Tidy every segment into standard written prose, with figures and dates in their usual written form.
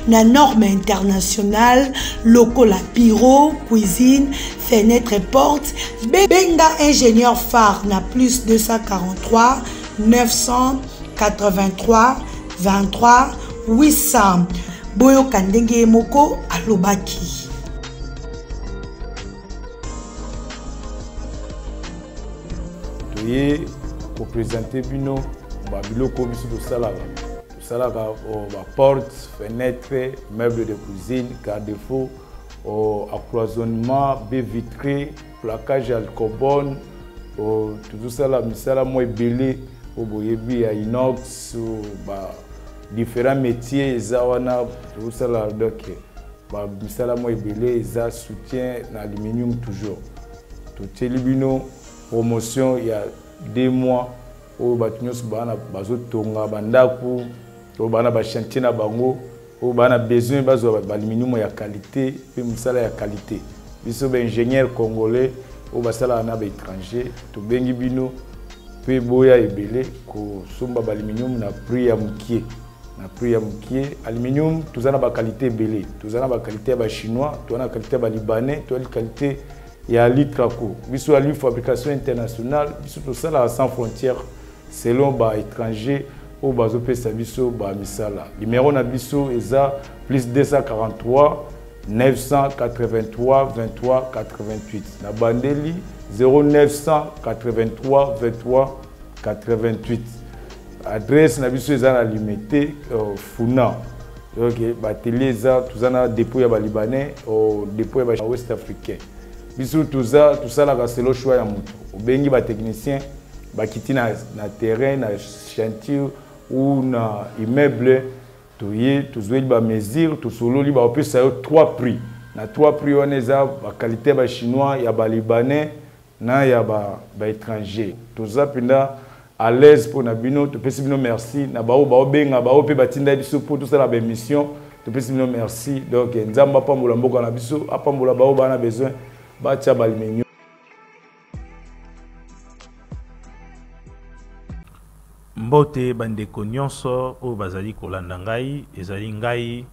na norme internationale, lokola bureau, cuisine, fenêtre et porte. Benga ingénieur phare na plus 243 983 23 800. Boyo Kandenge Moko alobaki. Toye pour présenter bino babiloko biso to salaka porte, fenêtre, meubles de cuisine, carrefour, accloisonnement, baies vitrées, plaquage alcobone, tout ça là misala moi belé au boyebi à inox différents métiers zawana tout ça là donc misala moi belé za soutien na aluminium toujours tout telibino promotion il y a 2 mois au batunyos bana bazotonga bandaku au bana ba chantier na bango au bana besoin bazo aluminium ya qualité pe misala ya qualité biso ba ingénieur congolais au basala na ba étranger to bengi bino pe boya ebele ko somba ba aluminium na prix ya mukie aluminium tuzana ba qualité belé tuzana ba qualité ba chinois tuzana qualité ba libanais tuzana qualité ya litrako biso ali fabrication internationale biso to sala sans frontières selon ba étranger au bazo pesa biso ba misala numéro na biso eza plus 243 983 23 88 na bandeli 0983 23 88 adresse na biso eza na limité Funa ok ba télé eza tuzana dépôt ya ba libanais au dépôt ya ba ouest africain biso tuza la kaselo choix ya mutu obengi ba technicien ba kiti na terrain na chantier ou na immeuble toye tuzweli ba mesure to solo li ba opesa yo 3 prix na 3 prix on eza ba qualité ba chinois ya ba libanais na ya ba étranger tuza pinda à l'aise pour Nabino, tu peux dire merci. Nabao baobenga bao pe batinda biso pour tout ça la émission. Tu peux dire merci. Donc nzamba pa mbola mboka na biso, apa mbola bao bana besoin ba tia balmenyo. Mbote bandeko nyonso o bazali kolanda ngai, ezali ngai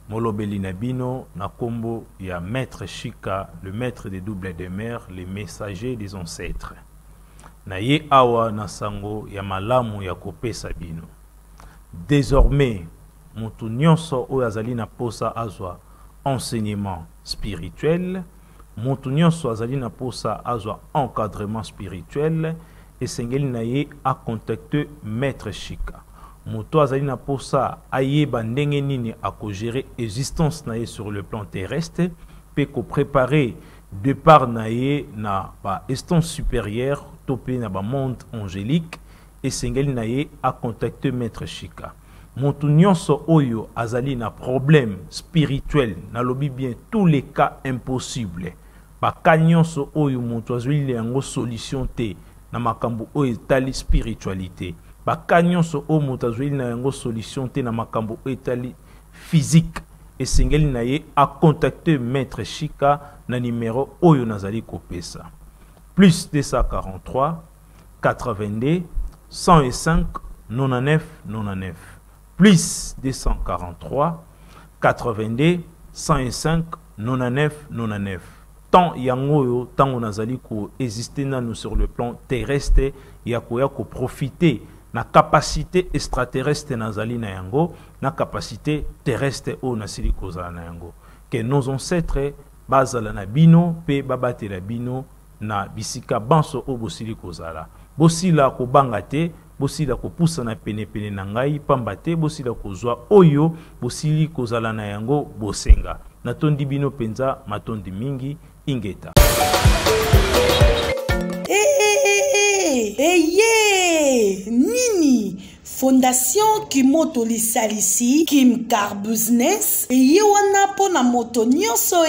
molobeli na bino na kombo ya maître Chika, le maître des doubles de mer, les messagers des ancêtres. Na ye awa na sango ya malamu ya kopesa bino. Désormais, mutu nyonso oyo azali na posa azwa enseignement spirituel, mutu nyonso azali na posa azwa encadrement spirituel, esengeli na ye a contacter maître Chika. Mutu azali na posa ayeba ndenge nini akogérer existence na ye sur le plan terrestre, pe ko préparer départ na ye na ba instance supérieure topé na ba monde angélique et sengeli na ye a contacter maître Chika. Mutu nyonso oyo azali na problème spirituel na lobi bien tous les cas impossibles. Ba nyonso oyo mutu azali yango solution te na makambo oyo etali spiritualité. Ba nyonso oyo mutu azali na yango solution te na makambo oyo etali physique. Et sengeli na ye a contacter maître Chika na numéro oyo nazali kopesa. Plus 243 82 105 99 99. Plus 243 82 105 99 99. Tant yango yo tant on azali ko exister nanu sur le plan terrestre ya ko profiter na capacité extraterrestre nazali na yango na capacité terrestre o nasili kozala na yango que nos ancêtres bazala na bino pe babate la bino na bisika banso o bosili kozala bosila ko bangate bosila ko poussa na pene na ngai pamba te bosila kozwa oyo bosili kozala na yango bosenga na tondi bino penza matondi mingi ingeta. Nini Fondation Kimoto Lisalisi Kim Car Business wana po na moto nyonso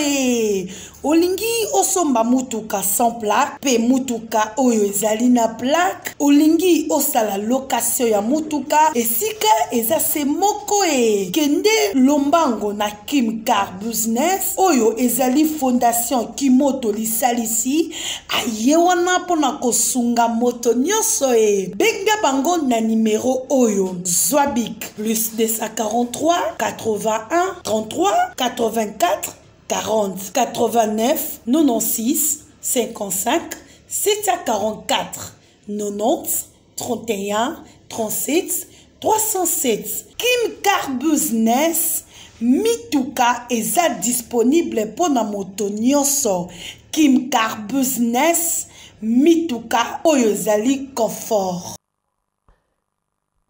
olingi osomba mutuka sans plaque pe mutuka oyo ezali na plaque olingi osala location ya mutuka esika ezase moko kende lombango na Kim Car Business oyo ezali Fondation Kimoto Lisalisi wana po na kosunga moto nyonso benga bango na numéro oyo Zwabik plus 243 81 33 84 40 89 96 55 744 90 31 37 307. Kim Car Business Mituka eza disponible pour na moto nyonso. Kim Car Business Mituka oyo ezali confort.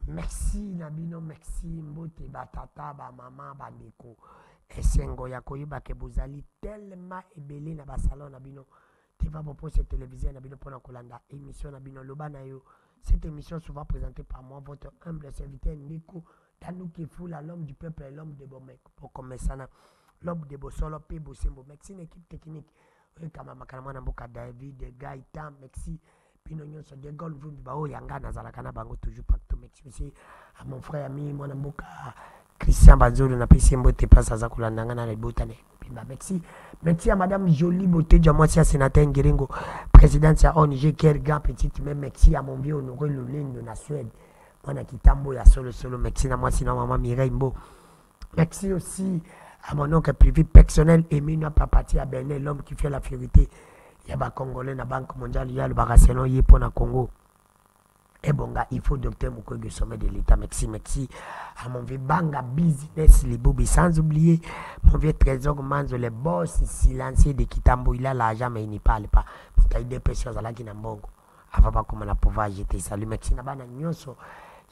Merci Nabino, merci mbote batata ba mama bandeko. Esengo ya koyeba ke bozali tellement ebele na ba salon Nabino. Teva pour cette télévision Nabino pour na kolanda émission Nabino loba na yo. Cette émission souvent présentée par moi, votre humble serviteur Nico Danouki Foula, l'homme du peuple et l'homme de Bomek. Pour commencer, l'homme de Bossolo, P. Bossembo. Merci une équipe technique. Kamamakana Mboka David, Gaïtan, merci. Pinonyon sur des gols, vous bao Yanga, Nazalakana Bango, toujours partout. Merci aussi à mon frère ami, mon Mboka Christian Bazolo, na PC Mbote, place à Zakulandanga, na Botane. Merci. Merci à Madame Jolie Beauté, Jamoisia Sénateur Ngeringo, présidente de ONG Kerga, petite même. Merci à mon vieux Honoré Lolin de la Suède. Mon Akitambo, ya solo. Merci à moi, sinon maman Mireille Mbo. Merci aussi à mon oncle privé personnel, Emina Papati à Benin, l'homme qui fait la vérité. Il y a des Congolais, la Banque mondiale, il y a le Barcelone, il y a pour le Congo. Et bon, il faut docteur Mukwege, sommet de l'État. Merci, merci à mon vieux Banga Business, les bobis, sans oublier mon vieux Trésor Manzo, les boss silencieux de Kitambo. Il a l'argent, mais il n'y parle pas. Mon taille des précieuses à la Guinambongo. Avant pas comment la pouvoir jeter. Salut, merci, Nabana Nyoso.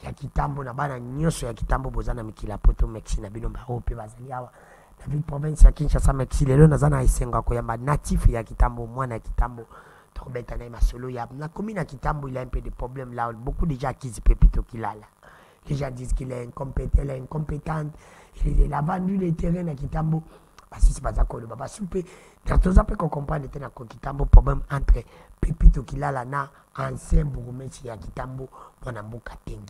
Ya Kitambo, Nabana Nyoso, ya Kitambo, Bozana, Mikila Poto, merci, Nabino, Barope, Bazaliawa. La ville province ya Kinshasa, merci. Les lois, Nazana, Esenga, Koyamba, natif, ya Kitambo, moi, na Kitambo. Solo, il y a la commune à Kitambo, il a un peu de problèmes là. Beaucoup de gens qui disent Pépito qu'il a là. Les gens disent qu'il est incompétent, il est incompétent. Il a vendu les terrains à Kitambo. Parce que c'est pas ça qu'on va souper. Dans tout ça, qu'on comprend que dans Kitambo, problème entre Pépito qu'il a là, ancien bourgmestre à Kitambo, mon amboka tengi.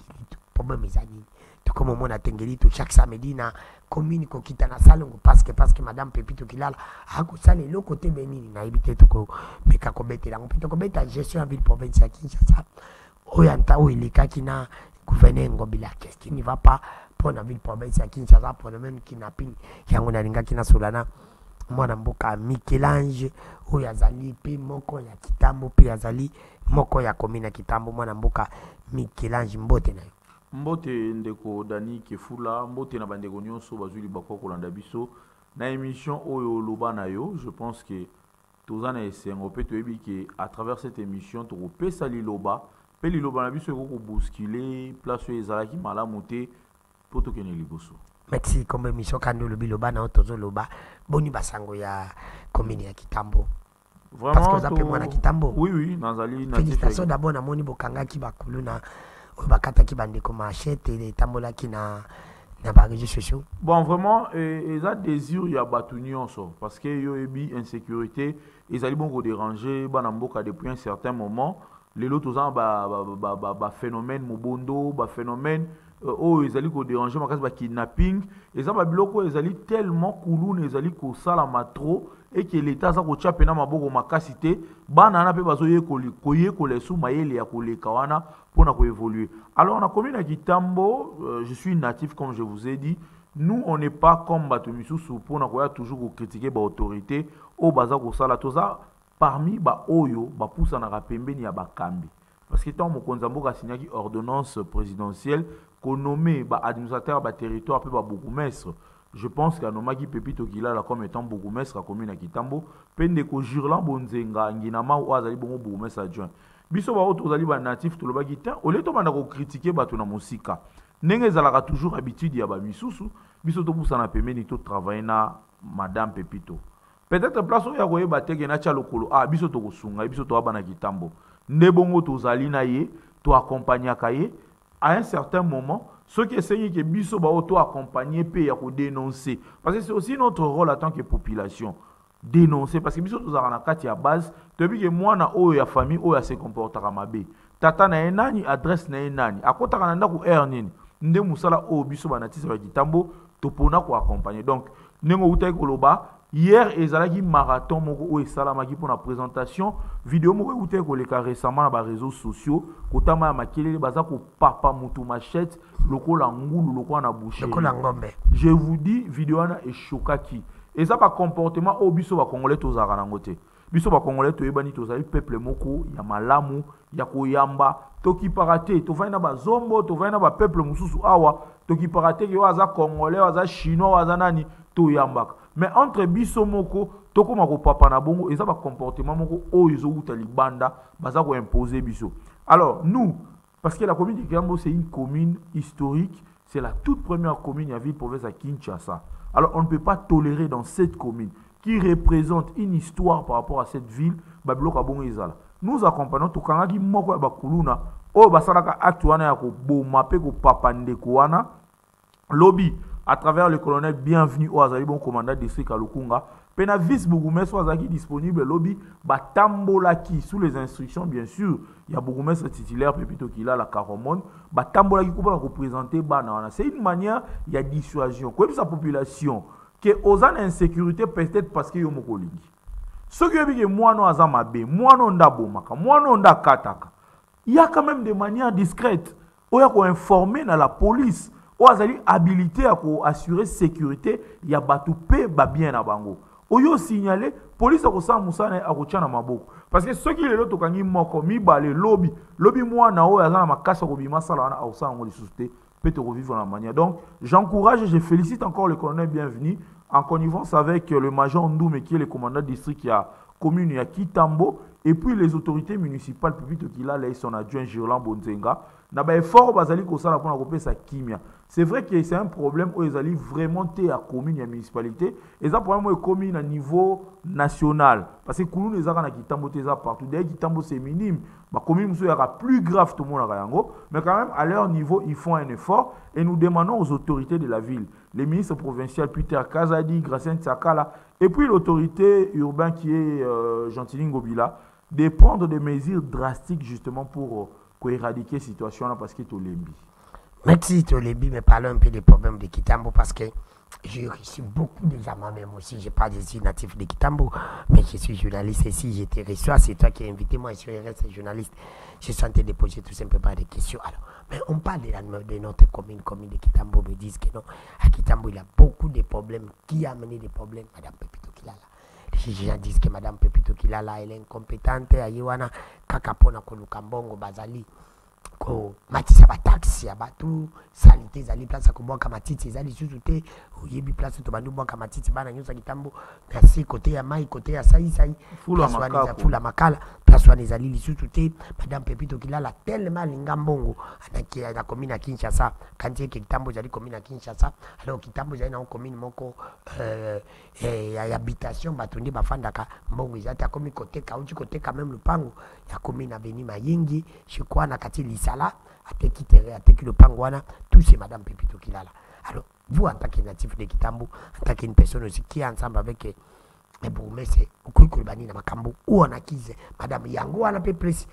Problème est ani. Tout comme on a tengi, chaque samedi, na commune ko kita na salongo parce que madame Pépito Kilala a ko sale le côté Bénin na habité to ko meka ko betela on peut ko beta gestion en ville province ya Kinshasa oyanta o ilika kina gouverneur ngobila qu'est-ce qui ne va pas pour la ville province ya Kinshasa pour le même kidnapping yango na linga kina solana mwana mboka Michelange oyazali pe moko ya Kitambo pe yazali moko ya commune ya Kitambo mwana mboka Michelange mbote na Mbote ndeko Dani Kefula, mbote na bandeko nyonso bazuli bako kolanda biso na émission oyo loba na yo. Je pense que tozana esengo pe toyebi que à travers cette émission to pesa liloba pe liloba na biso ko bousculer place ezalaki malamu te poto kene liboso. Merci comme émission kando lobi loba na tozo loba boni basango ya commune ya Kitambo. Vraiment parce que vous appelez moi na Kitambo. Oui, nazali na félicitations d'abord na moni bokanga ki bakulu na bakata ki bande ko machette et tambola ki na ba réseaux sociaux. Bon vraiment ça désir ya batu nyonso parce que yo ebi insécurité ezali bon ko déranger bana mboka depuis un certain moment les lots tozan ba phénomène mobondo ba phénomène ezali ko déranger makasi ba kidnapping eza ba biloko ezali tellement kuluna ezali ko sala matro et que l'état za ko tcha pena maboko makasi te bana na pe bazoye ko lesu mayele ya ko lekawana pour na ko évoluer. Alors on a commune à Kitambo, je suis natif comme je vous ai dit. Nous on n'est pas comme Batumisusu pour na ko toujours critiquer ba autorité au baza ko sala toza parmi ba oyo ba poussa na pembeni ya ba kambi. Parce que tant mokonza mboka signaki ordonnance présidentielle qu'on nommé ba administrateur ba territoire pe ba bourgmestre. Je pense qu'à Nomaki Pépito Kilala comme étant bourgmestre à commune à Kitambo, pende ko Jurlan Bonzenga nginama ou azali bongo bourgmestre adjoint. Biso ba auto zali ba natif to loba gitin, au lieu to banda ko critiquer bato na musika. Ndenge zalaka toujours habitude ya ba misusu, biso to poussa na pembeni to travailler na madame Pépito. Peut-être place où ya koye bateke na cha lokolo, biso to ko sunga, biso to bana Kitambo. Ne bongo to zali na ye, to accompagner kaye à un certain moment. Ceux qui essayent que biso ba auto accompagner pe ya ko dénoncer parce que c'est aussi notre rôle en tant que population dénoncer parce que biso tozara na kati ya base tobi que moi na oyo ya famille oyo se comportera mabe tata na enani adresse na enani akotaka na ndako nini nde musala o biso ba natisa ba Kitambo to pona ko accompagner donc nengo utai koloba Hier, ezalaki marathon moko o esalamaki pour la présentation vidéo moko ekuté koleka récemment na réseaux sociaux kotama ya makelele baza ko papa mutu machette lokola ngulu lokola na boucher. Lokola ngombe. Je vous dis vidéo na eshokaki. Et ça ba comportement o biso ba congolais tozaka nango te. Biso ba congolais toyebani tozali peuple moko ya malamu ya koyamba toki parate to vaina ba zombo to vaina ba peuple mususu awa toki parate yo aza congolais aza chinois aza nani toyambaka. Mais entre biso moko toko mako papa na bongo et ça ba comportement moko o izo uta libanda baza ko imposer biso. Alors nous parce que la commune de Kiambo c'est une commune historique, c'est la toute première commune à ville province à Kinshasa. Alors on ne peut pas tolérer dans cette commune qui représente une histoire par rapport à cette ville babilo ka bongo ezala. Nous accompagnons to kangaki moko ya bakuluna o basalaka acte wana ya ko boma pe ko papa ndeko wana lobby à travers le colonel bienvenu au Azali bon commandant district à Lukunga pena vice bourgmestre Azaki disponible lobby batambolaki sous les instructions bien sûr il y a bourgmestre titulaire Pepito Kila la Caromone batambolaki pour représenter bana c'est une manière il y a dissuasion quoi sa population que aux en insécurité peut-être parce que yo mokolingi ce qui veut dire moi non azamabe moi non ndabomaka moi non ndakataka il y a quand même des manières discrètes où il y a qu'on informer dans la police ou azali habilité à assurer sécurité ya batu pe ba bien na bango oyo signaler police ko sa musana a ko tchana maboko parce que ceux qui le loto kangi moko mi balé lobby moi na o azana makasa ko bima sala na au sa ngo lisouté peut te revivre la manière donc j'encourage et je félicite encore le colonel bienvenu en connivence avec le major Ndoumé qui est le commandant district qui a commune ya Kitambo et puis les autorités municipales Pepito Kila là son adjoint Géolan Bonzenga na ba effort bazali ko sala pona ko pesa kimia. C'est vrai que c'est un problème où ils allaient vraiment té à commune et municipalité et ça problème est commune à niveau national parce que Kouloun les na Kitambo teza partout dès Kitambo c'est minime ma commune muso yaka plus grave tout le monde à yango mais quand même à leur niveau ils font un effort et nous demandons aux autorités de la ville les ministres provinciaux Peter Kazadi Gracien Tsakala et puis l'autorité urbaine qui est Gentilin Gobila de prendre des mesures drastiques justement pour éradiquer cette situation là parce que tu l'embi. Merci Tolebi, mais parlons un peu des problèmes de Kitambo parce que j'ai reçu beaucoup déjà moi-même aussi. Je parle des natifs de Kitambo, mais je suis journaliste ici. Je te reçois, c'est toi qui as invité moi, je suis journaliste. Je suis en train de poser tout simplement des questions. Alors, mais on parle de notre commune de Kitambo, me disent que non, à Kitambo il y a beaucoup de problèmes. Qui a amené des problèmes? Madame Pepito Kilala. Les gens disent que Madame Pepito Kilala elle est incompétente. Ayewana kakapona kolukambongo bazali. Ko matisa ba taxi ya batu salite zali place ko boka matiti zali susu oyebi place to bandu boka matiti bana nyusa Kitambo kasi côté ya mai côté ya sai fula makala place wana zali lisusu te Madame Pepito Kilala tellement lingambongo anaki na commune ya Kinshasa kanti Kitambo zali commune ya Kinshasa alors Kitambo zali na commune moko ya habitation batundi bafandaka mbongo izata komi côté kauchi côté quand même le pango ya commune na Beni Mayingi je crois na kati Lisala ateki le pangwana tout c'est Madame Pepito Kilala. Alors vous en tant que natif de Kitambo en tant qu'une personne aussi qui est ensemble avec les bourgmestres Okoikolbani na makambo ou on acquise Madame Yango wana pe presi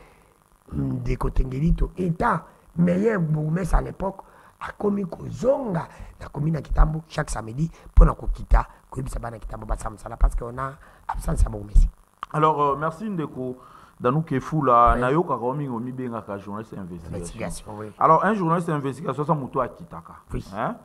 de Kotengelito étant meilleur bourgmestre à l'époque a commis kozonga na commune na Kitambo chaque samedi pour na kokita koyebisa bana Kitambo basamsala parce qu'on a absence à bourgmestre. Alors merci Ndeko Danou Kefula nayo ka romi ngomi benga ka journaliste investigation. Oui. Alors un journaliste investigation ça muto akitaka. Oui. Hein?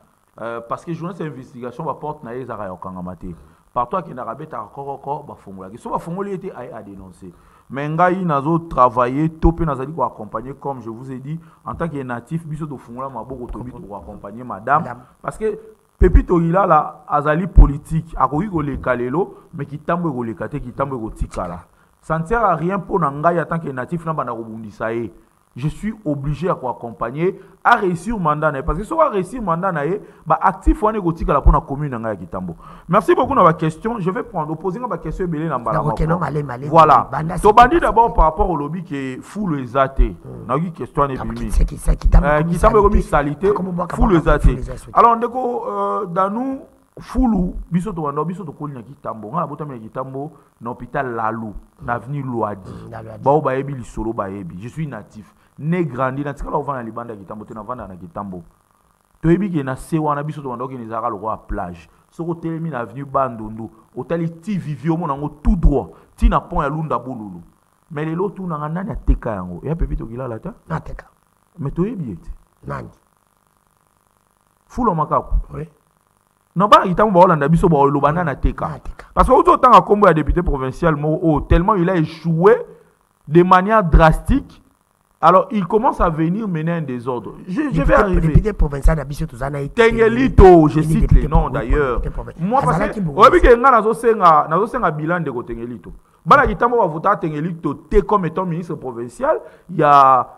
Parce que journaliste investigation va porte na ezara yo kangamate. Partout qui na rabeta kokoko ba fongola. So ba fongoli était à dénoncer. Mais ngai nazo travailler topé nazali ko accompagner comme je vous ai dit en tant que natif biso to fongola maboko tobi pour accompagner madame parce que Pepito Kilala azali politique akoki ko le kalelo mais Kitambo ko le kate Kitambo ko tikala. Ça ne sert à rien pour Nangaï en tant que natif. Je suis obligé à accompagner à réussir mandat parce que si on a réussi mandat bah actif on est gotique à la pour la commune Nangaï Kitambo. Merci beaucoup de la question. Je vais prendre opposer ma question belé dans voilà. To bandi d'abord par rapport au lobby qui est full les athées. Na une question n'est plus mise. Kitambo comme salité full les athées. Alors ndeko dans nous Fulu biso to wando biso to kolina Kitambo ngala bota me Kitambo na hôpital Lalu na avenue Loadi ba ba yebi lisolo ba yebi je suis natif né grandi na tikala ovana libanda Kitambo te na vanda na Kitambo toyebi ke na se wana biso to bandoko ni zaka lo à plage soko telemi na avenue Bandundu otali ti vivio mo nango tout droit ti na pont ya Lunda Bolulu mais lelo tu na nani ateka yango ya pepi to kilala ta na teka mais toyebi ete nani fulo makako oui non ba itango ba Hollande biso ba lobana na teka parce que autant à combo ya député provincial mo tellement il a échoué de manière drastique. Alors, il commence à venir mener un désordre. Je vais arriver. Député provincial d'Abisso Touzana Tengelito, je cite les noms d'ailleurs. Moi, parce que, oui, que nous avons bilan de Tengelito. Bala Gitambo va voter Tengelito comme étant ministre provincial. Il y a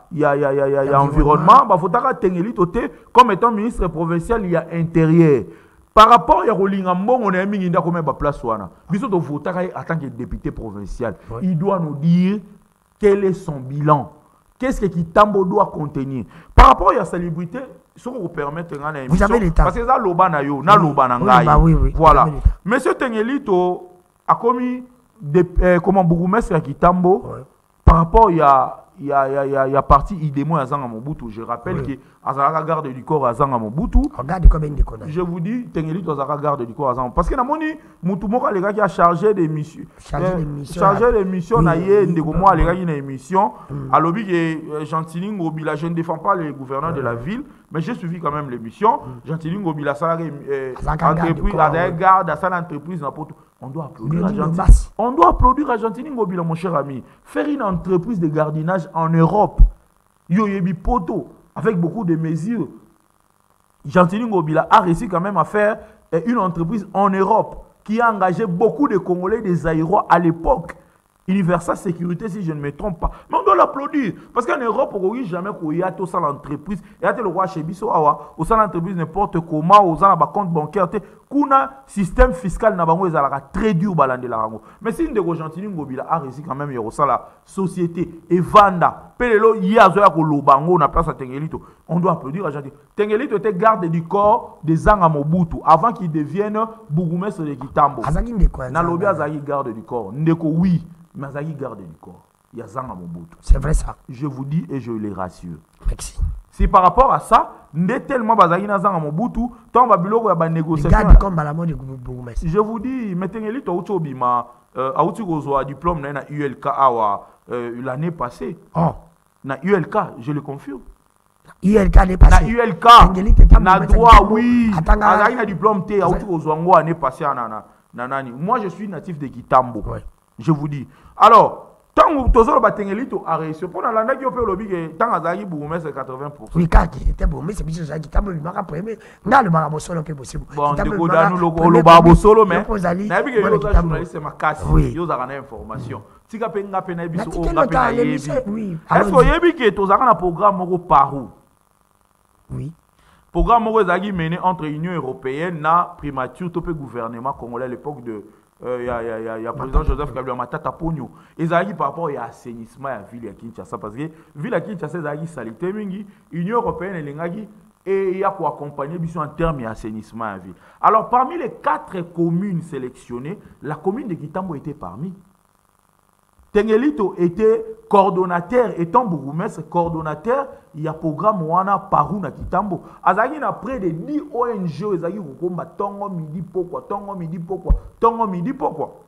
environnement. Va voter Tengelito comme étant ministre provincial. Il y a intérieur. Par rapport à Rolingambo, on a mis une place. Biso de voter en tant que député provincial. Il doit nous dire quel est son bilan. Qu'est-ce que Kitambo doit contenir? Par rapport à la célébrité, ce qu'on vous permet de faire une émission. Vous avez l'État. Parce que ça, l'Oba na yo, na l'Oba na ngai. Oui. Voilà. Monsieur Tengelito a commis comment bourgmestre à Kitambo par rapport il y a parti Idemo à Zanga Mobutu. Je rappelle que Azara garde du corps à Zanga Mobutu. Regarde combien de connards. Je vous dis, Tengelito Azara garde du corps à Zanga. Parce que Namoni Mutumoka les gars qui a chargé des missions. Chargé des missions naïe Ndegomo les gars qui une émission. À l'objet que Gentili Ngobila, je ne défends pas les gouverneurs de la ville, mais j'ai suivi quand même l'émission. Gentili Ngobila ça entreprise à garde à ça l'entreprise n'importe. On doit applaudir Argentine. On doit applaudir Argentine Ngobila, mon cher ami. Faire une entreprise de gardiennage en Europe. Yoyebi Poto, avec beaucoup de mesures. Argentine Ngobila a réussi quand même à faire une entreprise en Europe qui a engagé beaucoup de Congolais, des aéros à l'époque. Universal Sécurité, si je ne me trompe pas. Mais on doit l'applaudir. Parce qu'en Europe, on ne jamais qu'il y a tout ça l'entreprise. Il y a le roi chez Bisso, au sein de l'entreprise n'importe comment, aux gens compte bancaire. Kuna système fiscal n'a pas très dur balande la rango. Mais si une Gentini Ngobila a réussi quand même au sein de la société et Vanda, Pelelo Yazoya Kolobango na place à Tengelito. On doit applaudir à Gentini. Tengelito était garde du corps des Zanga Mobutu avant qu'il devienne bourgmestre de Kitambo. Nalobi Azagi garde du corps. Ndeko oui. Mais Azagi garde du corps. Il y a Zanga Mobutu. C'est vrai ça. Je vous dis et je les rassure. Merci. C'est par rapport à ça, n'est tellement Bazagi na Zanga Mobutu, tant Babilo va négocier. Je vous dis, mettez l'élite au Tobima, à Outikozo, diplôme na ULK l'année passée. Oh. Na ULK, je le confirme. ULK l'année passée. Na ULK, na droit, oui. Azagi na diplôme T, à Outikozo, l'année passée, nanani. Moi, je suis natif de Kitambo. Ouais. Je vous dis. Alors, tant que tu as Tengelito a réussi, pour la lande qui a fait le lobby, tant que Zagi Boumé, c'est 80%. Oui, quand il était Boumé, c'est bien Zagi Kitambo, il m'a rappelé, mais dans le barabosolo qui est possible. Bon, le barabosolo, mais c'est ma casse. Il y a une information. Si tu as une information, est-ce que tu as un programme Parou? Oui. Programme Zagi mené entre l'Union européenne et primature, le gouvernement congolais à l'époque de. Il y a président Joseph Kabila Matata Pogno. Et ça par rapport à l'assainissement de la ville de Kinshasa. Parce que la ville de Kinshasa, c'est salité. L'Union européenne et il y a pour accompagner en termes d'assainissement de la ville. Alors, parmi les 4 communes sélectionnées, la commune de Kitambo était parmi. Tengelito était coordonnateur, étant bourgmestre, coordonnateur, il y a un programme Wana Parou na Kitambo. Azagi na près de 10 ONG, Azagi Rukomba, Tongo Midi Pourquoi, Tongo Midi Pourquoi, Tongo Midi Pourquoi.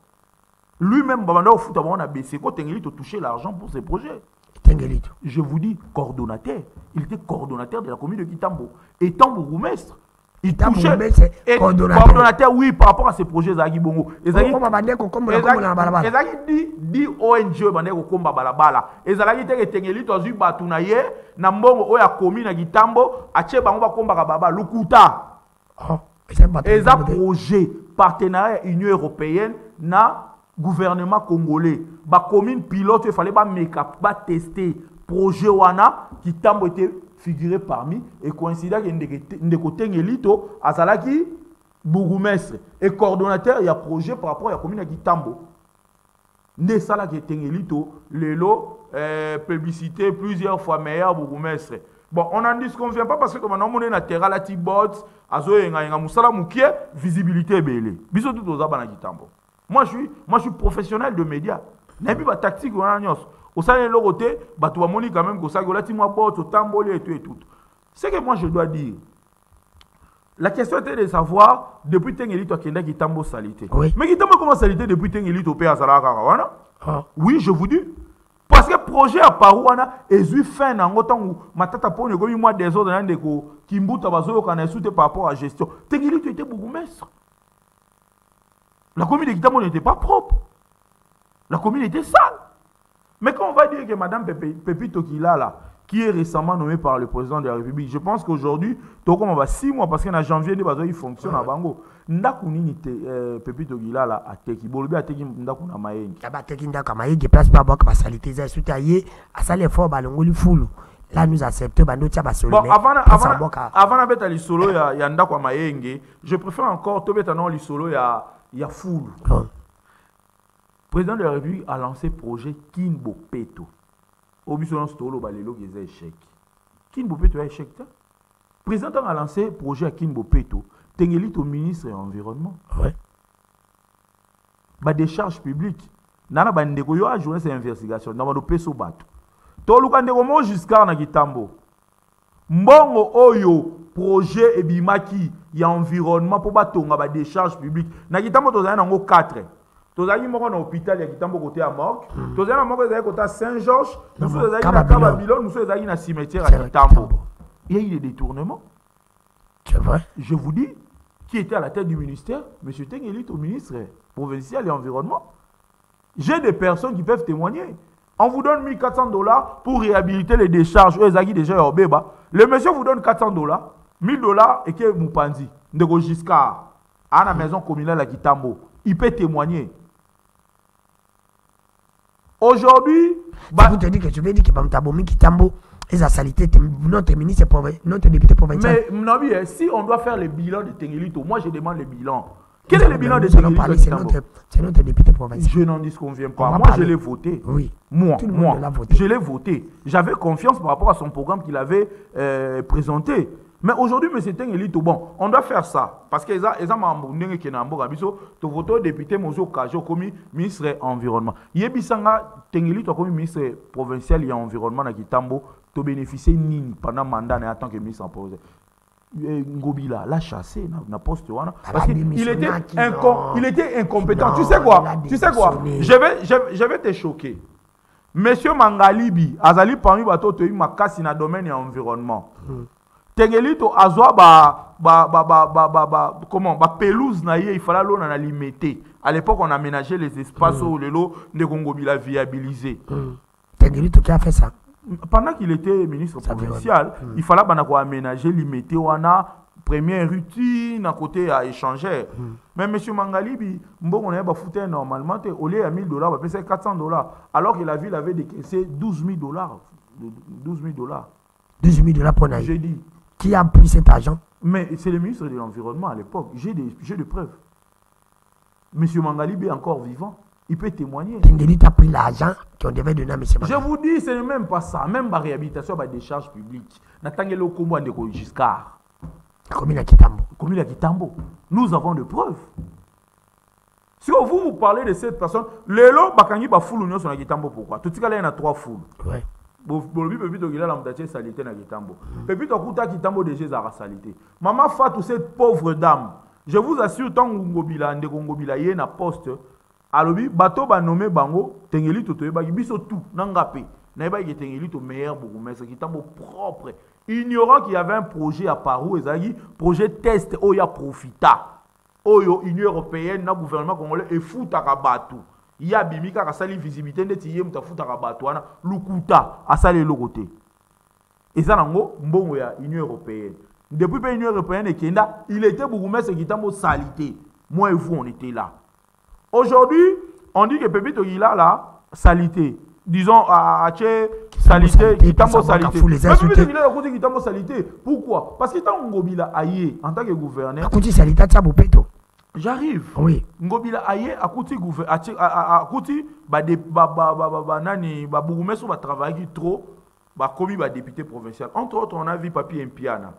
Lui-même, Babanda au foot, on a baissé, quand Tengelito touchait l'argent pour ses projets. Tengelito. Je vous dis, coordonnateur. Il était coordonnateur de la commune de Kitambo, étant bourgmestre. Il touchait coordonnateur, oui, par rapport à ces projets Zagi Bongo. Ezagi dit ONG bande ko komba balabala. Ezalaki te Tengelito azu batuna ye na mbongo oya komi na Kitambo ache bango ba komba baba lukuta. Eza projet partenariat Union européenne na gouvernement congolais. Ba commune pilote il fallait ba make-up, ba tester projet wana Kitambo était figuré parmi et coïncident que Ndeko Tengelito azalaki bourgmestre et coordonnateur il y a projet par rapport à la commune de Kitambo. Nde sala que Tengelito lelo publicité plusieurs fois meilleur bourgmestre. Bon, on n'en disconvient pas parce que comme on est na terra la T-bots azo nga musala mukie visibilité belé. Biso tout aux abana Kitambo. Moi je suis professionnel de médias. N'importe pas tactique on a nyos. Au sein de l'autre côté, tu vas quand même que ça, tu vas tamboli et tout. Ce que moi je dois dire, La question était de savoir, depuis Tengelito Kenda Kitambo salité. Oui. Mais Kitambo comment salité depuis Tengelito Pé Azala Karawana? Oui, je vous dis. Parce que le projet à Parouana est fin en autant où Matata Pone, comme moi des autres, Kimbuta Bazo, qu'on a soutenu par rapport à la gestion. Tengelito était bourgmestre. La commune de Kitambo n'était pas propre. La commune était sale. Mais quand on va dire que Madame Pépito Kilala, qui est récemment nommée par le président de la République, je pense qu'aujourd'hui, on va 6 mois, parce qu'en janvier, il fonctionne à Bango. Ndakunini Pépito Kilala a teki. Bolbi a teki Ndakuna Mayengi. D'abord, teki Ndakuna Mayengi, place pas à la salité. Ils ont soutenu à ça l'effort, balongoli foulou. Là, nous acceptons, nous sommes bon, avant de mettre solo, il y a Ndakuna Mayengi. Je préfère encore te mettre les solo, il y a foulou. Le président de la République a lancé le projet Kinbo Peto. Au but de stolo, balelo qui est échec. Kinbo Peto est échec. Le président a lancé le projet Kinbo Peto. Tengelit au ministre de l'Environnement. Ouais. Ba décharge publique. Nana ba ndeko yo a joué cette investigation. Dans le peso bato. Toluka ndeko mo jusqu'à na Kitambo. Mbongo oyo projet ebimaki ya environnement pour batonga ba décharge publique. Na Kitambo tozana nango 4. Tozali moko na hôpital ya Kitambo côté à Morgue. Tozali moko ezali côté Saint-Georges. Nous tozali na Kababilon, nous tozali na cimetière à Kitambo. Il y a eu des détournements. C'est vrai. Je vous dis, qui était à la tête du ministère, M. Tengelit, au ministre provincial et environnement. J'ai des personnes qui peuvent témoigner. On vous donne $1,400 pour réhabiliter les décharges. Le monsieur vous donne $400, $1,000 et que Moupanzi, Ndego Giscard, à la maison communale à Kitambo. Il peut témoigner. Aujourd'hui, vous te dites que tu veux dire que Bamtabomi Kitambo, les salité, notre ministre, notre député provincial. Mais non, si on doit faire le bilan de Tengelito, moi je demande le bilan. Quel est le bilan de Tengelito? C'est notre député provincial. Je n'en disconviens pas. Moi je l'ai voté. Oui. Moi, je l'ai voté. J'avais confiance par rapport à son programme qu'il avait présenté. Mais aujourd'hui, M. Tengelito, bon, on doit faire ça. Parce que les gens qui ont voté député Mozo Kajo comme ministre de l'Environnement. Yebisanga Tengelito comme ministre provincial et environnement à Kitambo, tu bénéficier nini pendant mandat en tant que ministre en projet. Ngobila l'a chassé na poste parce qu'il était incompétent. Tu sais quoi? Je vais te choquer. Monsieur Mangalibi, Azali parmi bateau te makasi na domaine et environnement. Tengelito azwa comment pelouse na ye il fallait l'on en limiter. À l'époque on aménageait les espaces où le lot de Ngobila viabilisé. Tengelito qui a fait ça? Pendant qu'il était ministre provincial, il fallait aménager, limiter, on a première routine à côté à échanger. Mais M. Mangalibi, on a foutu normalement, au lieu de $1,000, on a payé $400, alors que la ville avait décaissé $12,000. $12,000. $12,000 pour Naï. J'ai dit. Qui a pris cet argent? Mais c'est le ministre de l'Environnement à l'époque. J'ai des preuves. M. Mangalibi est encore vivant. Il peut témoigner. Tengelit a pris l'argent qu'on devait donner à M. Je vous dis, ce n'est même pas ça. Même la réhabilitation des décharges publiques. Natangelo Kombo de Giscard. Commune à Kitambo. Commune à Kitambo. Nous avons des preuves. Si vous parlez de cette personne, le lot, Bakangi ba foule union sur Kitambo, pourquoi? Tout ce qu'il y a 3 foules. Ouais. Bolobi Pépito Gila l'amdaché salité na Kitambo. Pépito Kuta Kitambo déjà za salité. Maman Fatou, cette pauvre dame. Je vous assure, tant Ngobila, Ngobila, y a na poste. Alobi bato ba nommé bango Tengelito to yeba biso tout nangape na yeba ki Tengelito meilleur bourgmestre Kitambo propre, ignorant qu'il y avait un projet à Parou ezali projet test oya profita oyo Union européenne na gouvernement congolais et foutaka bato ya bimika ka sali visibilité ndeti ye muta foutaka bato wana lukuta asali lokote eza nango mbongo ya Union européenne. Depuis que l'Union européenne est kenda, il était bourgmestre Kitambo salité. Moi et vous on était là. Aujourd'hui, on dit que Pépito Gila là, salité. Disons à Tché, salité, Kitambo salité. Mais Pépito Gila a dit Kitambo salité. Pourquoi? Parce que tant Ngobila Aye, en tant que gouverneur. Akuti salité, tu as beau péto. J'arrive. Oui. Ngobila Aye, Akuti gouverneur, Akuti, nani, bourgmestre va travailler trop, commis député provincial. Entre autres, on a vu Papi Mpiana.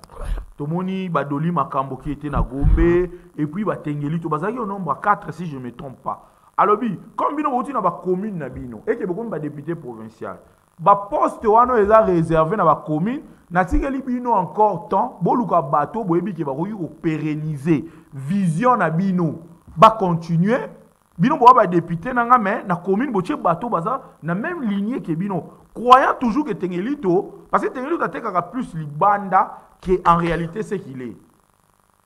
Tomoni Badoli Makambo qui était na Gombe et puis Tengeli to bazaki au nombre 4 si je ne me trompe pas. Alors comme bino boti na ba commune na bino et que beaucoup ba député provincial. Ba poste wano eza réservé na ba commune natikeli bino encore temps boluka bato boyebi ke bakoki ko pérenniser vision na bino ba continuer bino bo ba député nanga mais na commune botie bato baza na même lignée que bino croyant toujours que Tengelito parce que Tengelito atekaka plus libanda que en réalité c'est qu'il est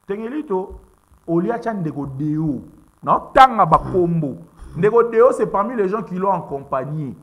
Tengelito olia cha ndeko deo na tanga ba kombo ndeko deo c'est parmi les gens qui l'ont accompagné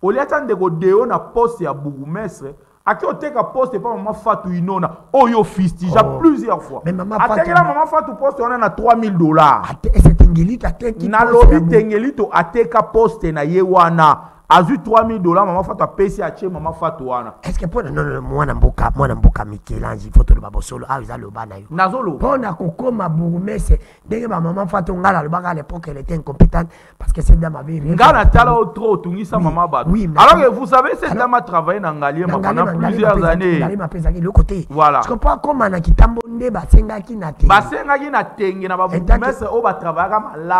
olia cha ndeko deo na poste ya bourgmestre aki oteka poste pa maman Fatou Inona oyo fistija plusieurs fois atekela maman Fatou poste on a $3000 c'est Tengelito ateki na lobi Tengelito ateka poste na yewana azu $3000 maman Fatou apesi ache maman Fatou wana est-ce que pour non mwana mboka Michelange photo de babosolo ah ils a le bana yo nazolo pona kokoma bourgmestre ndenge ba maman Fatou ngala le baka à l'époque elle était incompétente parce que cette dame avait ngala tala trop tungisa maman bato alors que vous savez cette dame a travaillé dans Ngalié pendant plusieurs années Ngalié m'a pesaki le côté voilà tu comprends comment na kitambo nde basengaki na te basengaki na tenge na ba bourgmestre o ba travailler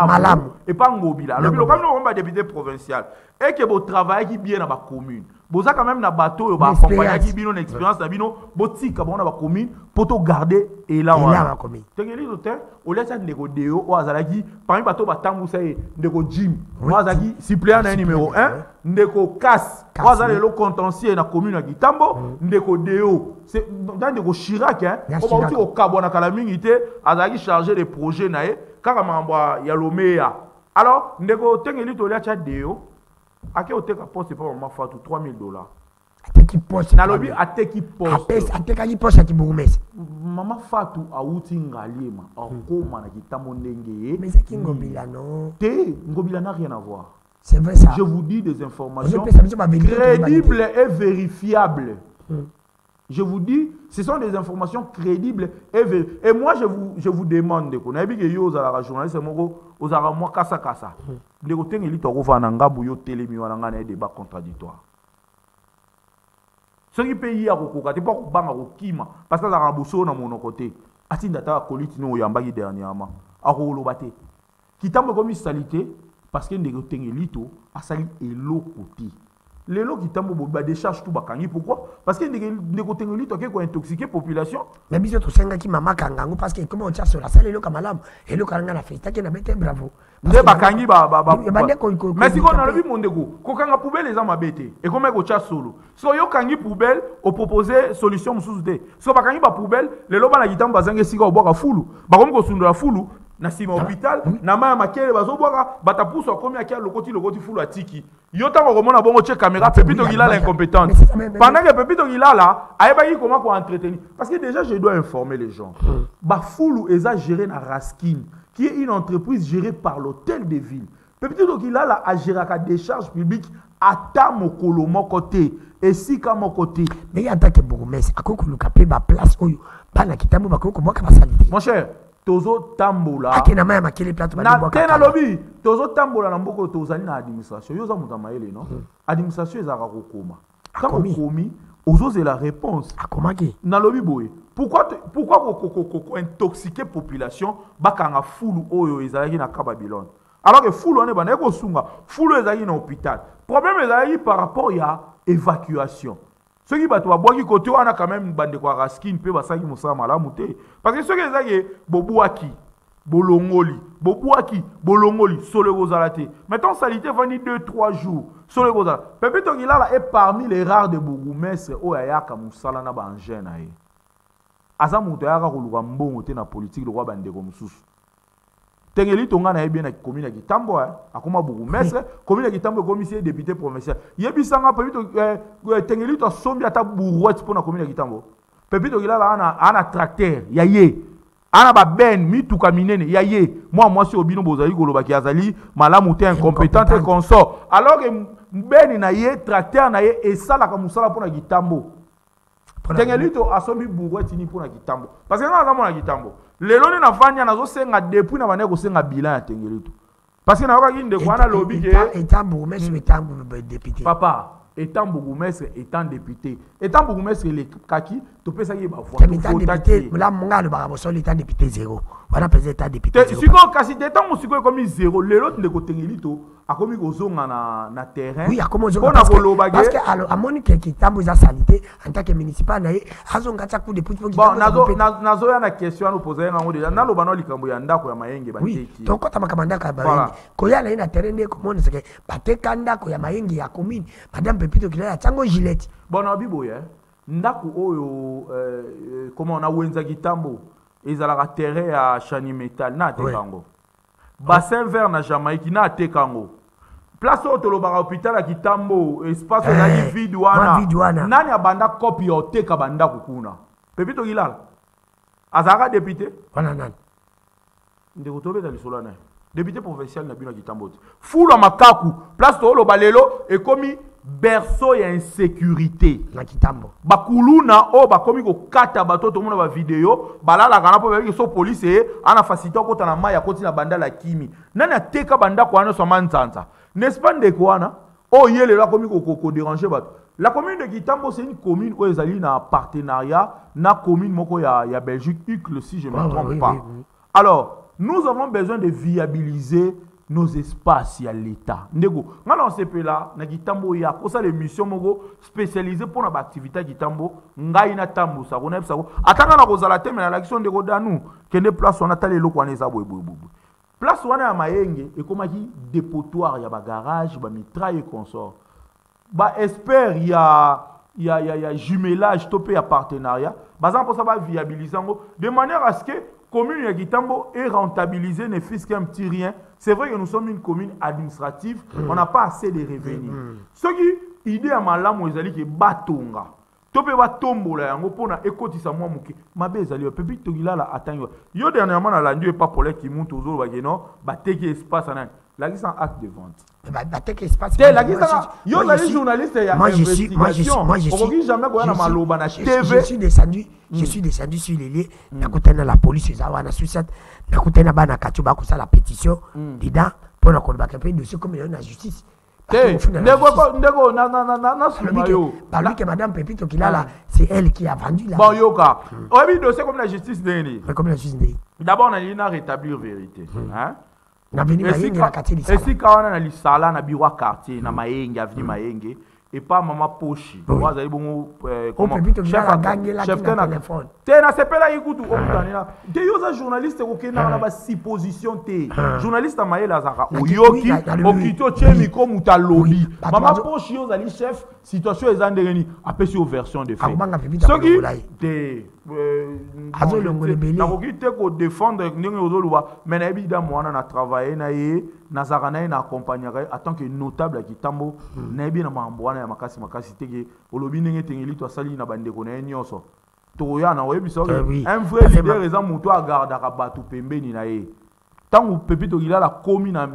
malamu et pas ngobila alors le comme on va député provincial et que vous travaillez bien dans la commune. Vous avez quand même dans bateau, vous accompagnez qui bien une expérience dans bino, botika bon dans la commune pour te garder et là on a commune. Tengelito l'hôtel, au lieu de ndeko deo ou azalaki parmi bateau batambu c'est ndeko Jim, ou azalaki suppléant na numéro 1, ndeko Cass, ou azalaki le contentieux na commune à Kitambo, ndeko deo, c'est dans ndeko Chirac hein, on va aussi au Kabona Kalamingité, azalaki chargé des projets nae, kaka mamba ya Lomea. Alors ndeko Tengelito au lieu de deo Ake oteka poste pa maman Fatou $3000. Ateki poste. Na lobi ateki poste. Ateka ki poste ki bourgmestre. Maman Fatou a uti Ngalié ma akoma na kitambo ndenge. Mais c'est qui Ngobila non? Ngobila n'a rien à voir. C'est vrai ça. Je vous dis des informations crédibles et vérifiables. Je vous dis, ce sont des informations crédibles et vérifiables. Et moi, je vous demande, vous avez vu que vous avez un journaliste, vous avez un kasa. De côté, vous avez un débat contradictoire. Ce qui paye à Rokoka, c'est pas que vous Kima, parce que vous avez un bousseau dans mon côté. Atindata Kolitino Yambagi dernièrement. À Rolobate. Qui t'a commis salité, parce que vous avez a sali et l'autre côté. Les gens qui t'ont décharge tout bakangi pourquoi parce que les côtés de l'île ont intoxiqué population mais bien sûr c'est qui mama kangango parce que comment on tient sur la salle et le kamalam et le karanga la fête qui n'a pas bravo les bakangi mais si on a vu mon dégo kokanga poubelle les hommes abété et comment on tient solo so yo kangi poubelle au proposer solution musude so bakangi ba poubelle les loba na gitambo bazange sika oboka fulu ba comme ko sundula fulu na sima hôpital na maya makele bazoboka batapuso komi akia lokoti fulu atiki yo tango komona bongo che caméra Pepito Gilala incompétente pendant que Pepito Gilala ayebaki comment ko entretenir parce que déjà je dois informer les gens ba fulu eza géré na Raskin qui est une entreprise gérée par l'hôtel de ville Pepito Gilala a géré la décharge publique ata mokolo mokote et sika mokote mais en tant que bourgmestre akoko lukape ba place oyo bana kitambo bakoko moka basalite mon cher tozo tambola akena maya makele plateau na tena lobby tozo tambola na mboko tozali na administration yoza muta mayele non administration ezaka kokoma quand komi ozoze la réponse akomaki na lobby boye pourquoi intoxiquer population bakanga fulu oyo ezalaki na Babylone alors que fulu on est bana ko sunga fulu ezalaki na hôpital problème ezalaki par rapport à évacuation. Ceux qui battent boaki côté on a quand même bande quoi Raskin peut basaki musala malamu te parce que ceux qui ezaki bobuaki bolongoli solo gozalate maintenant salité vani 2-3 jours solo gozala Pepito Gilala est parmi les rares de bourgmestre o yaka musala na ba engin na ye aza muto yaka koluka mbongo te na politique le roi bande ko mususu Tengelito nga na bien na commune ya Kitambo akoma bourgmestre commune ya Kitambo commissaire député provincial yebisanga Pepito Tengelito sombi ata bourrouette pour na commune ya Kitambo Pepito Gilala ana tracteur ya ye ana ba ben mituka minene ya ye moi si obino bozali koloba ki azali malamu te incompétente et consort alors que ben na ye tracteur na ye esala ka musala pour na Kitambo Tengelito asombi bourrouette ni pour na Kitambo parce que nga za mona Kitambo lelo ne na fanya nazo senga depuis na bane ko senga bilan ya Tengelito parce que na wakaki ndeko wana lobby ke étant bourgmestre étant député papa étant bourgmestre étant député étant bourgmestre le kaki to pesa ki ba voix étant député la monga le barabo sol étant député 0 wana pesa étant député 0 siko kasi étant musiko comme 0 lelo ndeko Tengelito akomi kozonga na terrain. Oui, akomi kozonga parce que alors amoni que kitambo za salité en tant que municipal na azonga ta coup de pouce. Bon, nazo ya na question à nous poser ngango déjà na lobano likambo ya ndako ya mayenge bateki. Oui, donc kota makamanda ka ba koya na terrain de komone seke bateka ndako ya mayenge ya commune madame Pepito Kilala tango Gillette. Bon na biboya ndako oyo comment on a wenza kitambo ezalaka terrain ya Chani Metal na tekango. Bassin vert na Jamaïque na tekango. Place au tolobara hôpital à Kitambo, espace na vide wana. Nani abanda copie o teka banda kukuna. Pepito Kilala. Azara député. Voilà nani. Ndeko tobe dans le na. Député provincial na bino Kitambo. Fula makaku, place to lo balelo e komi berceau ya insécurité na Kitambo. Bakuluna o bakomi ko kata bato to mona ba vidéo, balala kana po ba so police e ana facilité ko tana maya koti na banda la kimi. Nani ateka banda ko ana so manzanza. N'est-ce pas Ndekwana? Oh, il y a la commune qui dérange. La commune de Kitambo, c'est une commune où ils ont un partenariat. La commune il y a Belgique, si je ne me trompe pas. Alors, nous avons besoin de viabiliser nos espaces à l'État. Ndego, on s'appelle là, na Kitambo il y a ça les missions spécialisées pour l'activité Kitambo. Ngai na tambo ça, on a ça. Atanga na kozala te mais la question de Godanu, kende place on a tali loko aneza boy. Place wana ya mayenge et comme qui dépotoir ya ba garage ba mitraille et consort ba espère il y a jumelage topé à partenariat bazan pour ça va viabiliser de manière à ce que commune ya Kitambo est rentabilisée ne fût qu'un petit rien. C'est vrai que nous sommes une commune administrative, on n'a pas assez de revenus. Ce qui idée à malamu ezali ke batonga tope va tombola yango pona ekotisa mwa muke mabe ezali Pepito Kilala atango yo dernièrement na landu et pas pour les qui monte aux autres bageno bateki espace anan la qui sans acte de vente bateki espace la qui sans yo la journaliste ya investigation moi je suis jamais ko na maloba na TV je suis descendu sur les lieux nakutana la police za wana suicide nakutana bana katuba ko la pétition dedans pour na ko ba kepe dossier comme il y a la justice. Ndeko Parmi que Madame Pepito Kilala, c'est elle qui a vendu la. Bon, Yoka. Oui, dossier comme la justice n'est. Comme la justice n'est. D'abord, on a dit rétablir vérité. Et si quand on a dit ça, on a dit quartier, na Maenge, avenue Maenge. Et pas maman Pochi. Moi, j'ai bon chef de téléphone. T'es na sepela ikutu okutana. T'es yoza journaliste okena na ba supposition té. Journaliste amaye lazaka oyoki okito chemi comme utalobi. Maman Pochi yoza li chef situation ezandereni apesi au version de fait. Ce qui té nakokite ko défendre ndenge ozoluba mais na évidemment on a travaillé na ye nazaka na accompagnerait en tant que notable à Kitambo na bien na mambo ya makasi teke olobi ndenge tengeli to sali na bandeko na nyonso to ya na webi so un vrai leader eza muto agardaka batu pembeni na ye tant Pepito Kilala komi na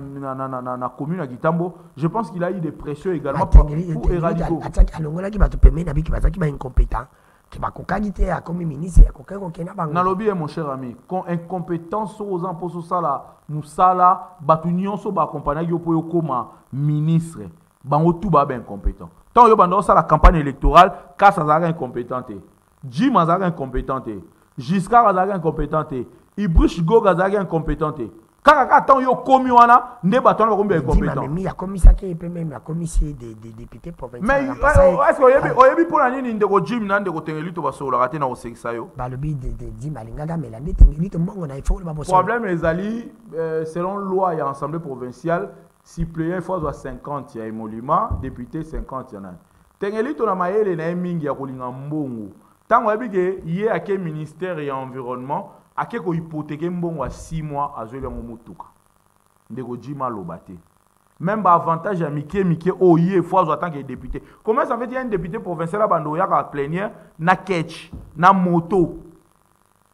commune à Kitambo je pense qu'il a eu des pressions également pour éradiquer alongola ki batu pembeni na biki bazaki ba incompétent qui va coqualité à comme ministre à coquin coquin bango nalobi mon cher ami quand incompétence aux impôts sur ça là musala batu nyonso ba accompagner yo po yo koma ministre bango tout ba ben incompétent tant yo bando ça la campagne électorale Kassa azaka incompétente Jim azaka incompétente Giscard azaka incompétente Ibrish Goga azaka incompétente kaka tant yo komi wana nde bato na kombe incompétent mais il y a commissaire qui peut même la commission des députés provinciaux mais est-ce que oyebi pour nini ndeko Jim na ndeko tengeli to basola raté na osekisa yo ba lobi de Jim alinga mais la tengeli to mbongo na ifo ba boso problème ezali selon loi ya assemblée provinciale suppléant fois 50 ya émolument député 50 yana tengeli to na mayele na mingi ya kolinga mbongo tango oyebi ke ye ake ministère ya environnement ake ko hypothéquer mbongo à 6 mois azwela momutuka ndeko Jima lobate même ba avantage à Mickey oye fois en tant que député comment ça fait dire un député provincial à bando ya ka plénière na ketch na moto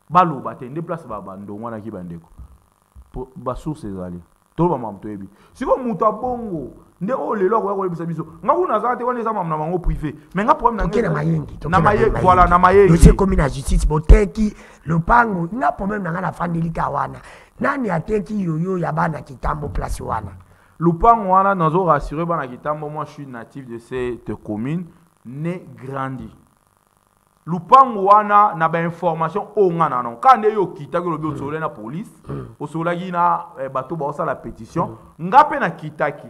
ba lobate déplace ba bando wana ki bandeko ba source ezali to ba mamto ebi siko muto abongo nde o lelo ko ko ebisa biso ngakuna zate wana eza mamna mango privé mais nga problème na mayengi na mayengi voilà na mayengi dossier comme la justice boteki le pango na problème na ngana fandilika wana nani ateki yoyo ya bana Kitambo place wana lupango wana nazo rassurer bana Kitambo moi je suis natif de cette commune né grandi lupango wana na ba information ongana non quand yo kitaki lobi osole na police osola gina bato ba osala pétition ngape na kitaki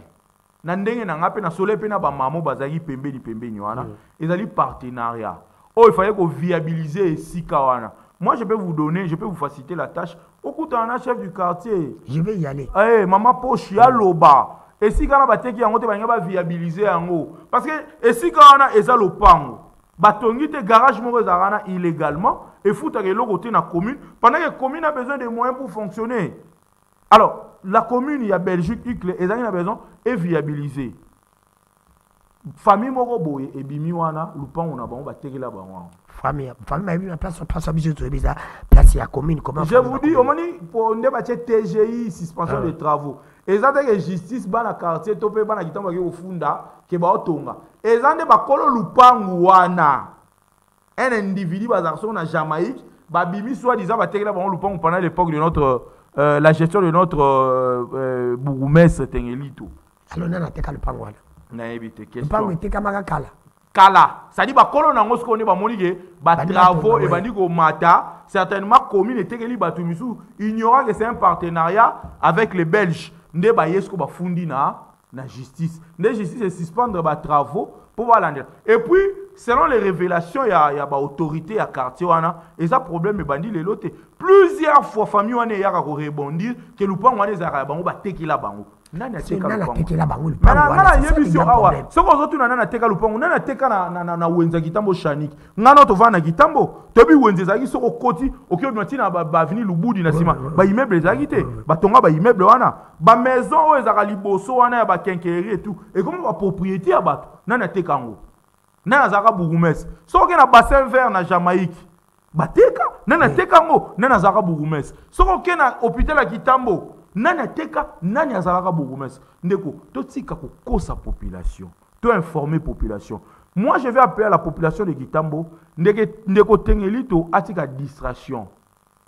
na ndenge na ngape na sole pe na ba mamo bazaki pembeni wana ezali partenariat oh il fallait qu'on viabiliser sika wana. Moi je peux vous donner, je peux vous faciliter la tâche. Okutana chef du quartier, je vais y aller. Eh maman poche ya loba et si kana bateki yango te banga ba viabiliser yango parce que et si kana eza lopango batongi te garage moko ezarana illégalement et fouta ke loko te na commune pendant que commune a besoin de moyens pour fonctionner. Alors la commune, il y a Belgique, ils ont besoin de viabiliser. Famille moko boye et bimi wana lupan on a bon ba teki la ba wana. Famille ma place biso to bisa place ya commune comment. Je vous dis au moni pour ne ba TGI suspension de travaux. Ezate que justice bana quartier topé bana kitambo ke ofunda ke ba otonga. Ezande ba kolo lupangu wana. Un individu bazarson na Jamaïque ba bimi soit disant ba teki la ba lupangu pendant l'époque de notre la gestion de notre bourgmestre Tengelito. Alors on a teka lupangu wana. Na ebite question. Lupangu teka maka kala. Kala, ça dit ba kolo na ngosko ne ba monike ba travaux et bandi ko mata certainement commune et tekeli batu misu ignorant que c'est un partenariat avec les Belges. Nde ba yesko ba fundi na justice. Nde justice c'est suspendre ba travaux pour voir l'année. Et puis selon les révélations il y a ba autorité à quartier wana et ça problème e bandi les loté. Plusieurs fois famille wana ya ko rebondir que lupango wana ezaka bango ba tekila bango. Nani ateka lupango? Nana yebiso awa. Soko zotu nana ateka lupango. Nana ateka na wenza kitambo shaniki. Ngana to vana kitambo. Tobi wenza zaki soko koti. Oki obimati na ba avenue Lubudi na sima. Ba immeuble zaki te. Ba tonga ba immeuble wana. Ba maison o ezaka liboso wana ya ba kenkerie et tout. Et comme ba propriété ya bato. Nana ateka ngo. Nana zaka bourgmestre. Soko na bassin vert na Jamaïque. Bateka. Nana ateka ngo. Nana zaka bourgmestre. Soko ke na hôpital ya Kitambo. Nani teka, nani azalaka bourgmestre. Ndeko, to tika ko kosa population. To informer population. Moi je vais appeler à la population de Kitambo, ndeko tengelito atika distraction.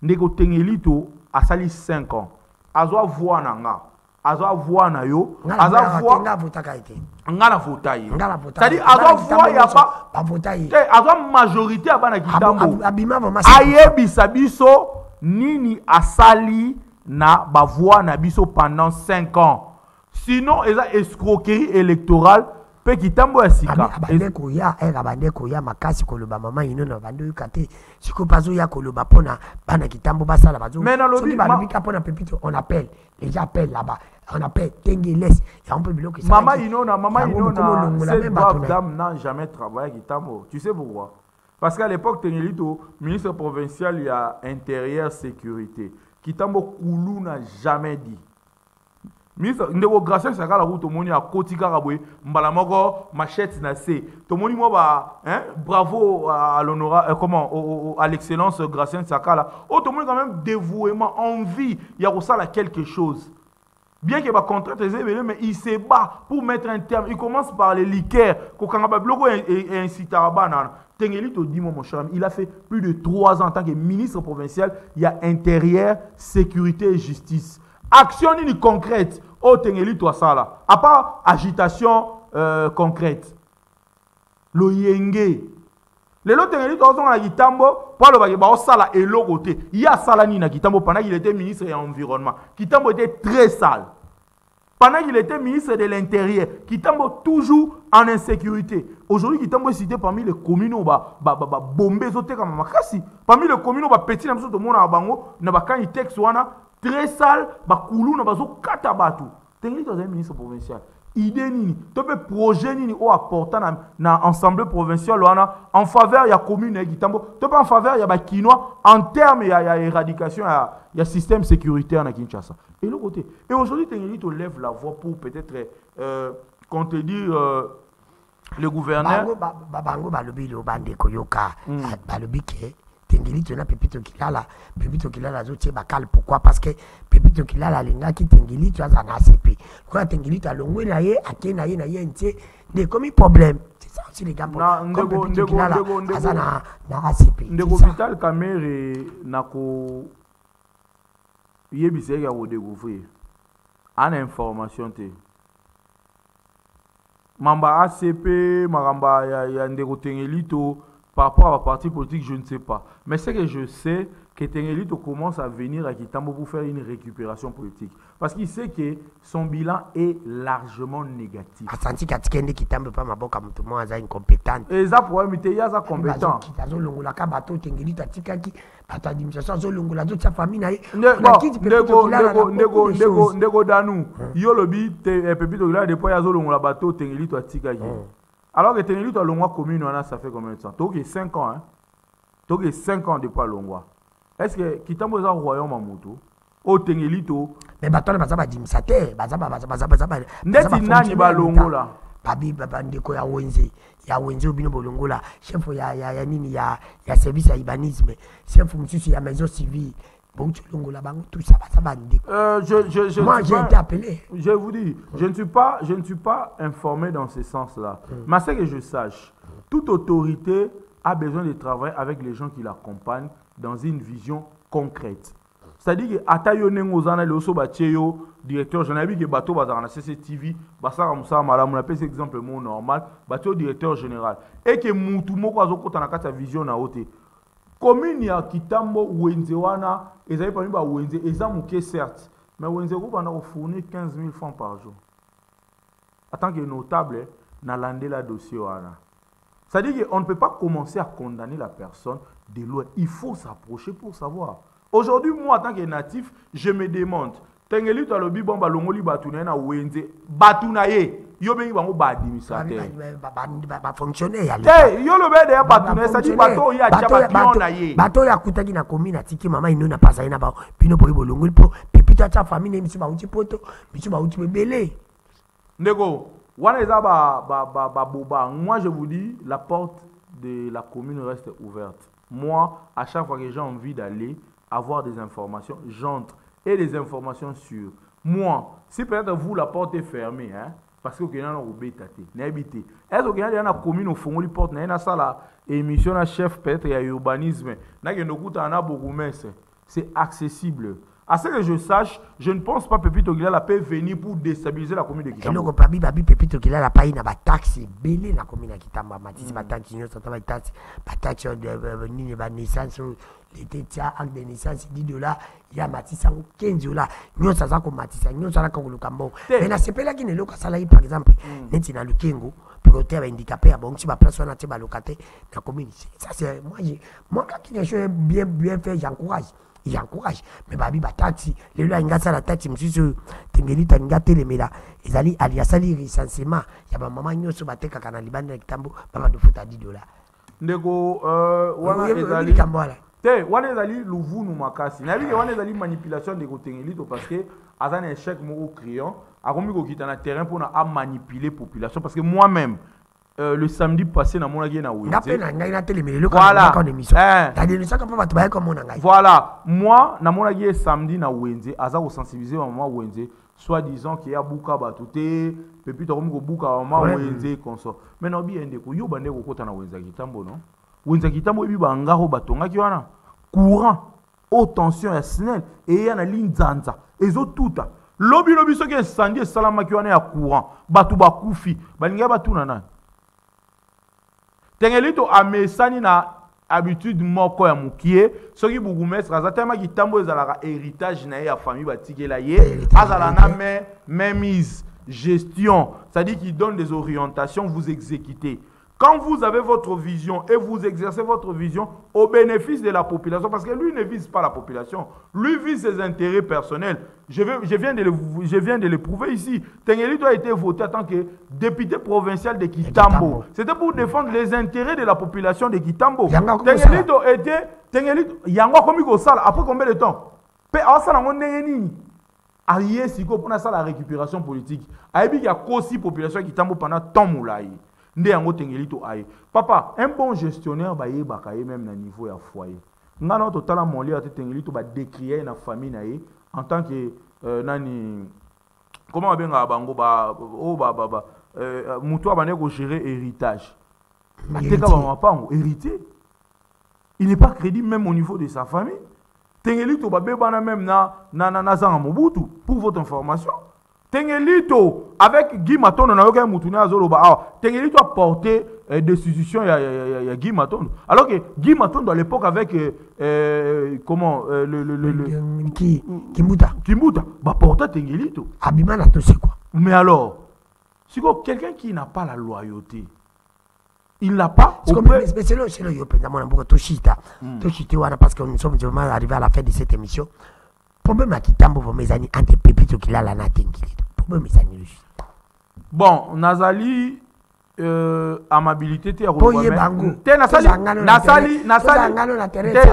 Ndeko tengelito asali 5 ans. Azwa voix nanga. Azwa voix na yo, azwa voix nga votaka ite. Ngala votaye. C'est-à-dire azwa voix ya ba votaye. Azwa majorité abana Kitambo. Abima vraiment. Ayebisa biso nini asali na ba voix na biso pendant 5 ans. Sinon, il y a escroquerie électorale. Pe Kitambo ya sika. Bandeko ya bandeko ya makasi koloba mama ino na bando yukate. Siko pazo ya koloba pona bana Kitambo basala bazo. Mais na lobi ba pona pepito on appelle. Les gens appellent là-bas. On appelle Tengeles. Il y a un peu de bloc. Maman Inona, cette brave dame n'a jamais travaillé à Kitambo. Tu sais pourquoi? Parce qu'à l'époque, Tengelito, ministre provincial, il y a intérieur sécurité. Kitambo Koulou n'a jamais dit. Ministre, ndeko grâce à ça la route moni a kotika kabwe mbala moko machette na C. To moni mo ba bravo à l'honorable comment à l'excellence Gracien Sakala. Oh to moni quand même dévouement, envie, il y a aussi là quelque chose. Bien qu'il y ait pas contrat très élevé, mais il se bat pour mettre un terme. Il commence par les liqueurs. Kokanga bloco et incitarabana. Tengelito dit mon cher, il a fait plus de 3 ans en tant que ministre provincial. Il y a intérieur, sécurité et justice. Action ni concrète. Oh Tengelito ça là. À part agitation concrète. Le yenge. Les autres Tengelito sont à Kitambo. Pour le bagage, bah ça là et l'autre côté. Il y a Salani na Kitambo pendant qu'il était ministre de l'environnement. Kitambo était très sale. Pendant qu'il était ministre de l'Intérieur, Kitambo toujours en insécurité. Aujourd'hui, Kitambo est cité parmi les communes où bombé zoté comme makasi. Parmi les communes où petit na tout le monde a bango, na bakan i texte wana très sale, ba koulou na bazo katabatu. Tengelito est ministre provincial. Idée nini, topé projet nini au apportant na assemblée provinciale wana en faveur ya commune ya Kitambo, topé en faveur ya ba Kinois en termes ya éradication ya système sécuritaire na Kinshasa. Et l'autre côté. Et aujourd'hui Tengelito lève la voix pour peut-être contredire le gouverneur. Bango balobi lo bande koyoka balobi ke Tengelito na Pepito Kilala zotie bakal. Pourquoi? Parce que Pepito Kilala linga ki Tengelito aza na ACP. Quand Tengelito a longwe na ye, ake na ye ntie, de comme problème. C'est ça aussi les gars. Comme Pepito Kilala aza na ACP. Ndeko Vital Kamerhe nako yebise ya ko découvrir. An information te. Mamba ACP, maramba ya Ndeko Tengelito. Par rapport à la partie politique, je ne sais pas. Mais ce que je sais, que Tengelito commence à venir à Kitambo pour faire une récupération politique. Parce qu'il sait que son bilan est largement négatif. Asanti katikende Kitambo pas maboka mutu mo aza incompétent. Et ça pour lui, il y a ça compétent. Kitazo longola ka bato Tengelito atikaki bato administration zo longola zo tsa famille na ye. Ndego danu. Yo lobi Pepito Gila depuis ya zo longola bato Tengelito atikaki. Alors que Tengelito a longwa commune ça fait combien de temps? Toke 5 ans hein. Toke 5 ans depuis longwa. Est-ce que Kitambo est un royaume à moto? Au Tengelito. Mais bateau baza ba dimisate, baza. Ndeti nani ba longola? Babi ndeko ya wenze obino bolongola, chef ya nini ya service ya ibanisme, chef mususu ya maison civile. Bon tu longola bango tout ça baza ba ndeko. Moi j'ai été appelé. Je vous dis, je ne suis pas informé dans ce sens-là. Mais c'est que je sache, toute autorité a besoin de travailler avec les gens qui l'accompagnent dans une vision concrète. C'est-à-dire que Atayo Nengozana le Oso Bacheyo, directeur général, que Bato Bazarana CCTV, Basara Moussa Malam, on appelle cet exemple mot normal, Bato directeur général. Et que Moutumo Kwazoko Tanakata vision na ote. Commune ya Kitambo Wenzewana, et ça y est parmi Wenze, et ça mouké certes, mais Wenze Group en a fourni 15 000 francs par jour. En tant que notable, na landé la dossier wana. C'est-à-dire qu'on ne peut pas commencer à condamner la personne de loin. Il faut s'approcher pour savoir. Aujourd'hui, moi, en tant que natif, je me demande, Tengeli to lobi bomba longoli batuna na wenze batuna ye yo bengi bango ba administrateur ba fonctionnaire ya l'État. Yo lo be de batuna ça dit bato ya champion na ye. Bato ya kutaki na commune atiki mama ino na pasa ina ba pino boy bolongoli po pepito cha famille misu ba uti poto misu ba uti bebele. Ndeko wana eza ba boba. Moi je vous dis la porte de la commune reste ouverte. Moi à chaque fois que j'ai envie d'aller avoir des informations, j'entre et des informations sûres. Moi, si peut-être vous, la porte est fermée, hein, parce que vous avez n'habité. Est-ce que vous avez une commune au fond de la porte, vous avez une émission à chef, peut-être, il y a urbanisme, c'est accessible. À ce que je sache, je ne pense pas que Pepito Gila peut venir pour déstabiliser la commune de Kitambo. Et donc, Pepito Gila n'a pas une taxe belé la commune de Kitambo. Matisse, ma taxe, nous sommes taxe, de naissance, l'été, acte de naissance, $10, il y a Matisse, $15. Nous sommes comme Matisse, nous sommes comme le Cambo. Mais là, c'est pas là qu'il est local, par exemple, nous sommes le Kengo, pour le terre handicapé, bon, si ma place, on a été locataire, la commune. Ça, c'est moi, quand il y a des choses bien fait, j'encourage. Il encourage mais babi batati les lois ingasa la tati monsieur Tengelito ngate le mela ezali aliasali recensement ya ba mama nyoso bateka kana libanda Kitambo baba de futa $10 ndeko wana ezali Kambola te wana ezali luvunu makasi na biki wana ezali manipulation de Tengelito parce que azana échec mo criant akomi ko kitana terrain pour na manipuler population parce que moi-même le samedi passé na mona na Wenze. Voilà. Voilà. Moi na mona samedi na Wenze, aza ko sensibiliser maman Wenze, soit disant qu'il y a buka batute, pepito comme ko buka maman Wenze consort. Mais no bi ndeko yo bande ko kota na Wenze Kitambo non. Wenze Kitambo bi banga ho batonga ki wana. Courant, haute tension ya SNEL et ya na ligne Nzanza. Ezo tuta. Lobi soki incendie salama ki wana ya courant. Batu ba kufi, balinga batu na nani. Tengelito a mesani na habitude moko ya mukie soki bourgmestre azatema Kitambo ezalaka héritage na ya famille batikela ye azala na mise gestion, c'est-à-dire qu'il donne des orientations, vous exécutez. Quand vous avez votre vision et vous exercez votre vision au bénéfice de la population, parce que lui ne vise pas la population, lui vise ses intérêts personnels. Je viens de le prouver ici. Tengelito a été voté en tant que député provincial de Kitambo. C'était pour défendre les intérêts de la population de Kitambo. Tengelito Yango comme ça après combien de temps? Aïe, si pour la récupération politique. Aïe, il y a aussi population de Kitambo pendant tant moulaï. Papa, un bon gestionnaire va y même à niveau de foyer. Nous avons totalement mon lit à Tengelito va décrire une famille en tant que nani comment on va bango mutua va gérer héritage. Hérité. Il n'est pas crédible même au niveau de sa famille. Tengelito va bébana même na zanga Mobutu pour votre information. Tengelito, avec Guy Maton, on a eu un Tengelito a porté destitution il y a Guy Matondo. Alors que Guy Matondo à l'époque avec comment Kimbuta bah porta Tengelito. Abimana to c'est quoi? Mais alors, si quelqu'un qui n'a pas la loyauté, il n'a pas. Mais c'est là, yo pendant mon beaucoup Toshita. Toshita wana parce que nous sommes vraiment arrivés à la fin de cette émission. Problème à Kitambo pour mes amis entre Pépito qui l'a la Tengelito. Problème mes amis. Bon, Nazali amabilité te Poye bango. Te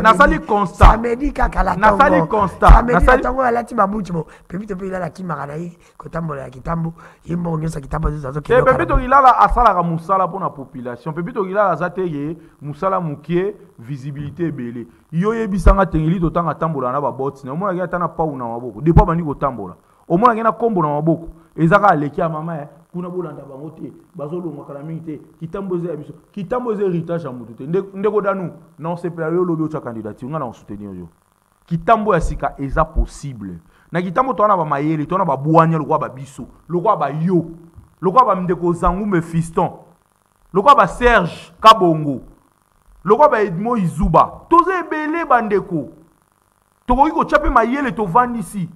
nasali constat. Samedi kakala tongo. Nasali constat. Samedi tongo alati babuchi mo. Pépito pe la kimaka yi kotambo ya Kitambo. Yimbo nyosa Kitambo zo ke. Pépito ilala asala ka musala pour la population. Pépito ilala zateye musala mukie visibilité belé. Yo yebisanga tengeli to tanga tambola na ba boti. Na mona ngata na pa una maboko. Depa bandi ko tambola. O mona ngena kombo na maboko. Ezaka aleki ya mama kuna bolanda bango te bazolonga kala mingi te Kitambo ze biso Kitambo ze héritage ya mutu te ndeko danu non c'est pas yo lobi ocha candidature nga na soutenir yo Kitambo ya sika eza possible na Kitambo to na ba mayele to na ba buanya lokwa ba biso lokwa ba yo lokwa ba ndeko zangu me fiston lokwa ba Serge Kabongo lokwa ba Edmo Izuba toze ebele bandeko tokoki ko chape mayele to vandisi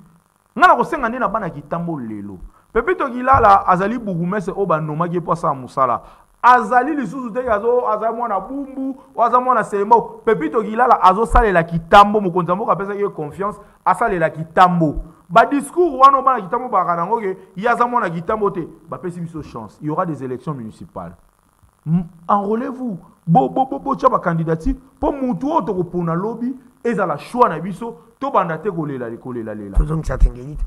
nga na kosenga nde na bana Kitambo lelo Pépito Gilala azali bourgmestre oba nomaki posa musala azali lisusu te azali mwana bumbu azali mwana selemo Pépito Gilala azo salela Kitambo mokonzi mboka pesa ye confiance asalela Kitambo ba discours wana bana Kitambo ba kanango ke yaza mwana Kitambo te ba pesi biso chance il y aura des élections municipales enrôlez-vous bo tcha ba candidature pour mutu oto ko pona lobby ezala choix na biso to banda te kolela lela faisons que ça t'engage.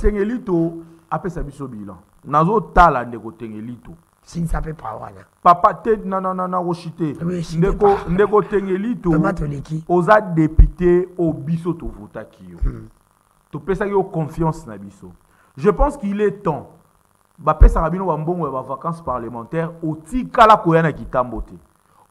Tengelito apesa biso bilan nazo tala ndeko Tengelito si ça peut pas wana papa te na rochite ndeko Tengelito oza député au biso to vota kiyo to pesa yo confiance na biso je pense qu'il est temps ba pesa rabino ba mbongo ba vacances parlementaires otikala koya na Kitambo te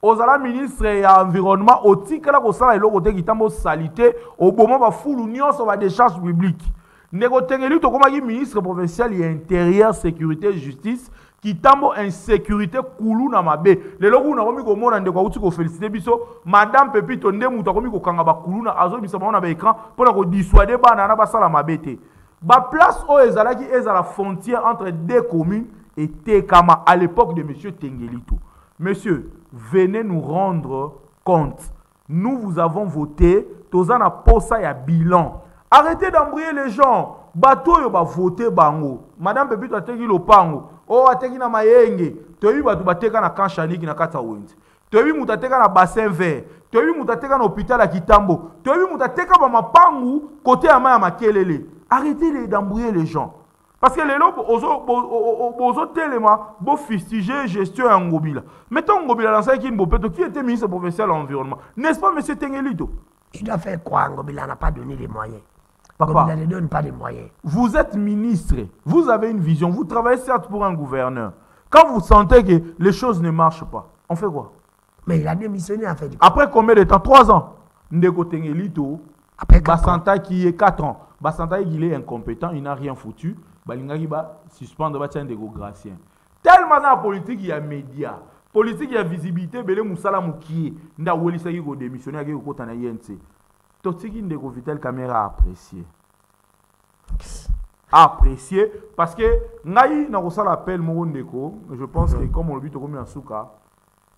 ozala ministre ya environnement otikala ko sala eloko te Kitambo salité au moment ba fulu nyonso ba décharge publique Ndeko Tengelito komaki ministre provincial ya intérieur sécurité justice Kitambo insécurité kulu na mabe lelo kuna komi ko mona ndeko uti ko féliciter biso madame Pépito nde mutu komi ko kanga ba kulu na azo bisa na ba écran pour ko dissuader bana na basala mabete ba place o ezalaki ezala frontière entre deux communes et Tekama à l'époque de monsieur Tengelito. Monsieur, venez nous rendre compte. Nous vous avons voté tozana posa ya bilan. Arrêtez d'embrouiller les gens. Bato yo ba voter bango. Madame Pépito ateki lopango. O ateki na mayenge. Toyi batu bateka na Kanchaniki na kata wenzi. Toyi mutateka na bassin vert. Toyi mutateka na hôpital ya Kitambo. Toyi mutateka ba mapangu côté ya maya makelele. Arrêtez d'embrouiller les gens. Parce que les gens ozo telema bo fustiger gestion ya Ngobila. Mettons Ngobila dans ça qui était ministre provincial de l'environnement. N'est-ce pas monsieur Tengelito? Il doit faire quoi? Ngobila n'a pas donné les moyens. Papa, ne donne pas les moyens. Vous êtes ministre, vous avez une vision, vous travaillez certes pour un gouverneur. Quand vous sentez que les choses ne marchent pas, on fait quoi? Mais il a démissionné en fait. Après combien de temps? 3 ans. Ndeko Tengelito, Basanta qui est 4 ans. Basanta il est incompétent, il n'a rien foutu. Balingaki ba suspendre ba tien Ndeko Gracien. Tellement dans la politique il y a médias, politique il y a visibilité, belé musala mukie, nda welisa ki ko démissionner aki ko tana yente. Totiki Ndeko Vital Caméra apprécié parce que ngai na ko sala appel mo ndeko, je pense que comme on le dit comme en souka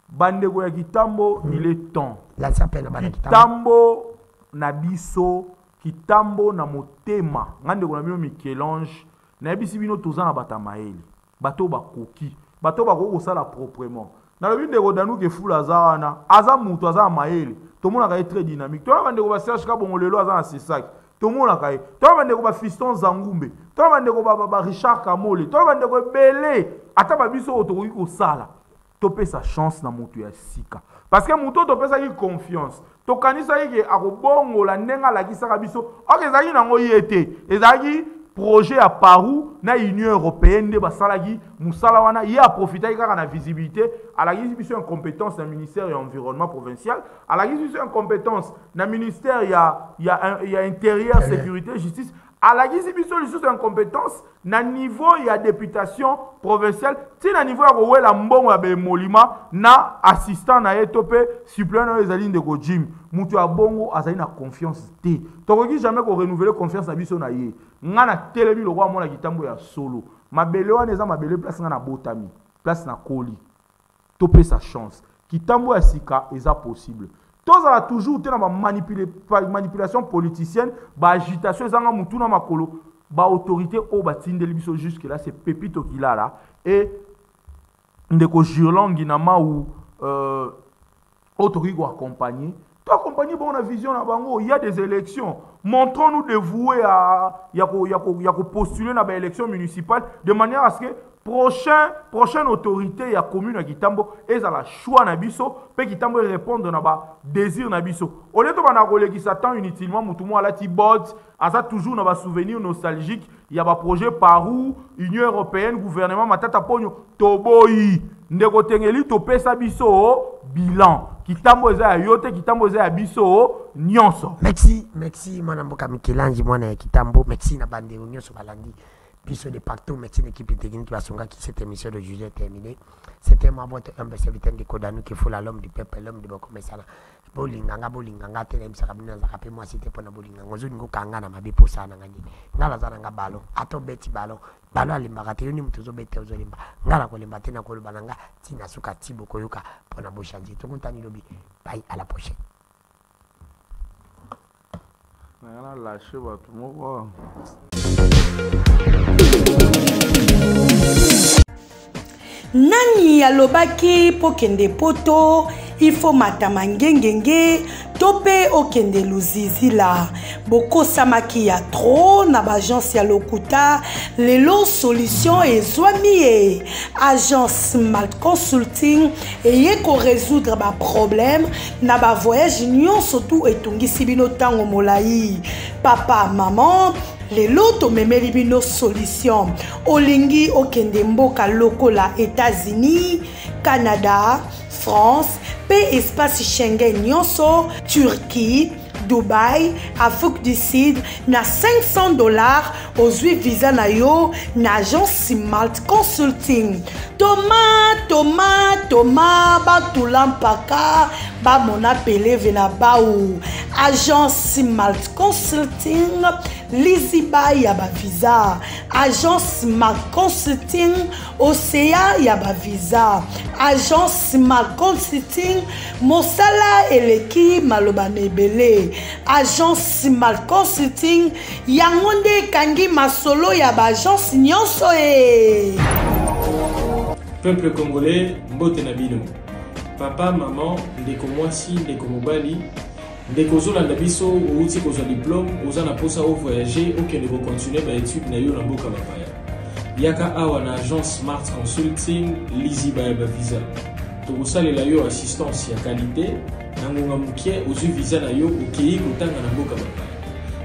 bandeko ya Kitambo il est temps la s'appelle Kitambo na biso Kitambo na motema ngandeko na bino Michel-Ange na bisi bino tozana batamaeli bato bakoki bato bakoko sala proprement na le ndeko danu ke fula zawana aza mutu aza maeli to mona ka très dynamique to na bandeko ba Serge Kabongo lelo aza na Sisak to mona ka to na bandeko ba Fiston Zangumbe to na bandeko ba Richard Kamole to na bandeko belé ata ba biso otokoki ko sala to pesa chance na mutu ya sika parce que mutu to pesa ki confiance to kanisa ki akobongo la ndenga la kisaka biso ok ezaki nango yete ezaki projet à Paris na Union européenne de basalaki musala wana y a profité kaka na visibilité à la mission incompétence na ministère de l'environnement provincial à la mission incompétence na ministère il y a intérieur sécurité justice alakisi biso lisusu incompétence na niveau ya députation provinciale ti na niveau ya kowela mbongo ya bemolima na assistant na ye to mpe suppléant na yo ezali ndeko Jim mutu ya bongo azali na confiance te tokoki jamais korenouveler confiance na biso na ye nga na telemi lokwa mona kitambo ya solo mabele wana eza mabele place nga na botami place na koli topesa chance kitambo ya sika eza possible tozala toujours te na manipulation politicienne agitation ezanga mutu na makolo autorité o batindeli biso jusque là c'est Pépito Kilala et ndeko Girlong na ou autorité accompagner to accompagner bon la vision na bango il y a des élections montrons-nous dévoués à postuler na ba élection municipale de manière à ce que prochaine autorité ya commune ya Kitambo ezala choix na biso pe Kitambo répondre na ba désir na biso au lieu to bana kolekisa tant inutilement mutumo ala ti bot asa toujours na ba souvenir nostalgique ya ba projet par où Union européenne gouvernement matata ponyo toboyi ndeko tengeli to pesa biso bilan Kitambo eza ya yote Kitambo eza ya biso nyonso. Merci mwana mboka Mikelanji mwana ya Kitambo, merci na bande nyonso balandi biso de partout, merci l'équipe technique basonga qui cette émission de juillet terminée. C'était ma boîte un peu serviteur de Kodanu qui faut l'homme du peuple, l'homme de Bokomesana. Bolinganga tele msakabina za kape moi c'était pona bolinganga ngozuni ngokanga na mabepo sana ngani. Ngala zana nga balo, ato beti balo alimbaka te yoni mtuzo beti ozolimba. Ngala kolimba tena kolubananga tina suka tibo koyoka pona boshanji. Tokuntani lobi. Bye à la prochaine. Nani alobaki pokende poto il faut matama ngengenge tope okende luzizila boko samaki ya trop na agence ya lokuta lelo solution ezwami agence Malt Consulting eye ko résoudre ba problème na ba voyage nyonso surtout etungisi bino tango molai papa maman lelo tomemeli bino solution olingi okende mboka lokola États-Unis Canada France pe espace Schengen nyonso Turquie Dubaï, Afrique du Sud, na $500 aux visa na yo na agence Malt Consulting. Thomas, batulampaka, ba mona pele vena baou. Agence Malt Consulting, Liziba yaba visa. Agence Malt Consulting, Océa yaba visa. Agence Malt Consulting, Mosala eleki malobane bele. Agence Malt Consulting, yangonde kangi masolo yaba agence nyonso Peuple congolais, mbote na bino. Papa, maman, ndeko mwasi, ndeko mobali, ndeko zolanda biso, outi kozwa diplôme, oza na posa au voyager, okende ko continuer ba étude na yo na mboka mapaya. Yaka awa na agence Malt Consulting, Liziba ya ba visa. Tokosalela yo assistance ya qualité, na ngonga mukie ozwi visa na yo okei kotanga na mboka mapaya.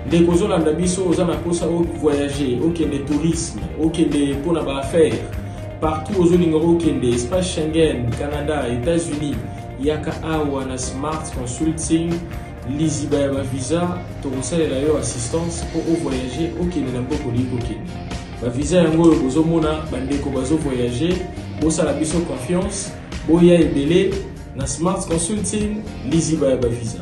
Ndeko zolanda biso, oza na posa au voyager, okende tourisme, okende pona ba affaire. Partout aux Olingoro Kende, espace Schengen, Canada, États-Unis, Yaka Awa na Smart Consulting, Liziba ya visa, Torosale la yo assistance pour voyager au Kende na Boko Liko Kende. Ba visa yango bozo mona bandeko bazo voyager, bosa la biso confiance, boya ebele na Smart Consulting, Liziba ya visa.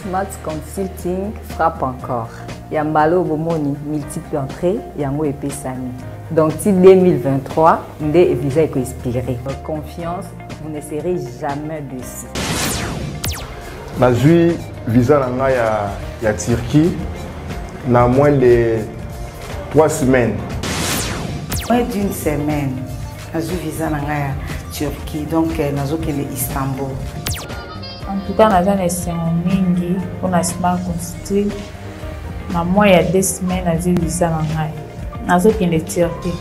Smart Consulting frappe encore. Yambalo bomoni multiple entrées yango epesani. Donc si 2023 ndé visa eko expiré. Confiance, vous ne serez jamais déçus. Nazui visa nanga ya Turquie na moins de 3 semaines. Moins d'une semaine. Nazui visa nanga ya Turquie donc nazo kende Istanbul. En tout cas, nous avons mingi pour la Smart Consulting. Moi, il y a 2 semaines, j'ai vu ça dans la Nazo qui est Turquie.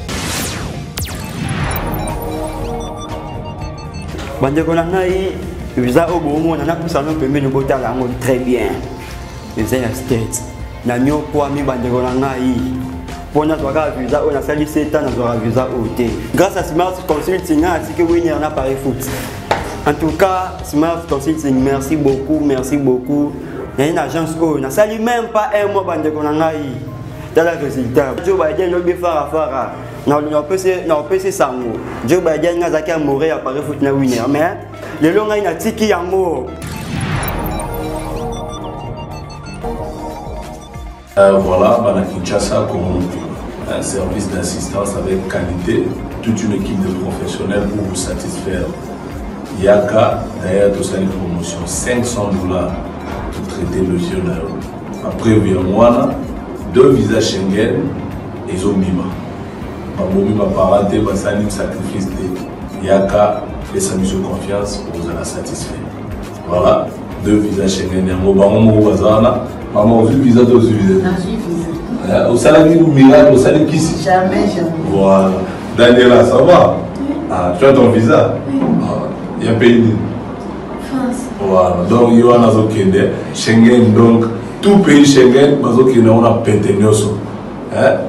Bandeko nangai visa au bon na pour ça nous permet de botter la langue très bien. Les Air States. Na nyo kwa mi bandeko nangai. Pona toka visa on a sali 7 ans na visa OT. Grâce à Smart Consulting a dit que oui, il y en a pareil foot. En tout cas, Smart Consulting, merci beaucoup Il y a une agence où on sali même pas un mois bande qu'on a eu. Dans le résultat, Joe Biden nous fait faire. Non, PC sango. Joe Biden n'a qu'à mourir à Paris foot na winner. Mais les longs a une tiki en mot. Voilà, Bana Kinshasa comme un service d'assistance avec qualité, toute une équipe de professionnels pour vous satisfaire. Yaka, d'ailleurs, tout ça, une promotion $500 pour traiter le jeune. Après, via moi, 2 visas Schengen et Zomima. Mima parenté, Basalim sacrifice de Yaka, et sa mission confiance pour vous en satisfaire. Voilà, 2 visas Schengen. Maman, on a vu le visa de visa. Au salaire du miracle, au salaire qui c'est? Jamais. Voilà. Daniela, ça va? Ah, tu as ton visa? Il y a un pays. France. Voilà. Donc, il y a un Schengen. Donc, tout pays Schengen, on a Pentenioso.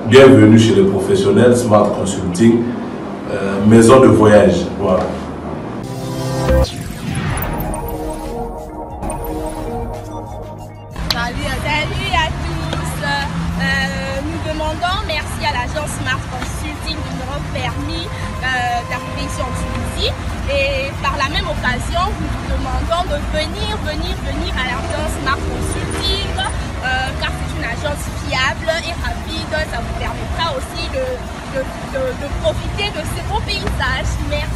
Bienvenue chez les professionnels, Smart Consulting, maison de voyage. Voilà. Salut à tous. Nous demandons merci à l'agence Smart Consulting de nous avoir permis d'arriver ici en Tunisie. Et par la même occasion, nous vous demandons de venir à l'agence Smart Consulting car c'est une agence fiable et rapide. Ça vous permettra aussi de profiter de ces beaux paysages. Merci.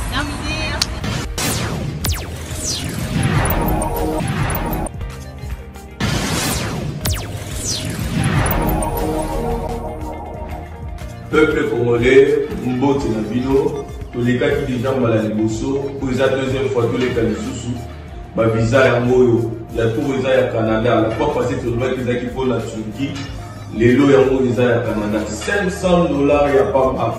Peuple congolais, Mbote Nabino, tous les cas qui déjà mal à l'émotion, pour la deuxième fois, tous les cas de sous ma visa à Moyo, il y a tout visa à Canada, la fois passée, tout le monde qui pour la Turquie, les lots à visa à Canada, $500 il n'y a pas mal.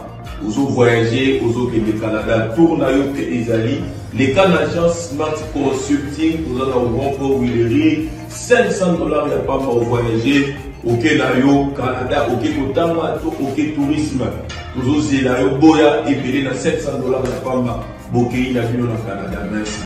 Aux autres voyager, aux autres du Canada, tourne à Yoke et Isali, les Canadiens Smart Consulting, vous en avez un bon pour Willery, $500 il n'y a pas mal voyager. Ok nayo Canada, ok Kotama, ok tourisme. Toujours c'est nayo boya et payé na $700 la femme. Bokei na Canada. Merci.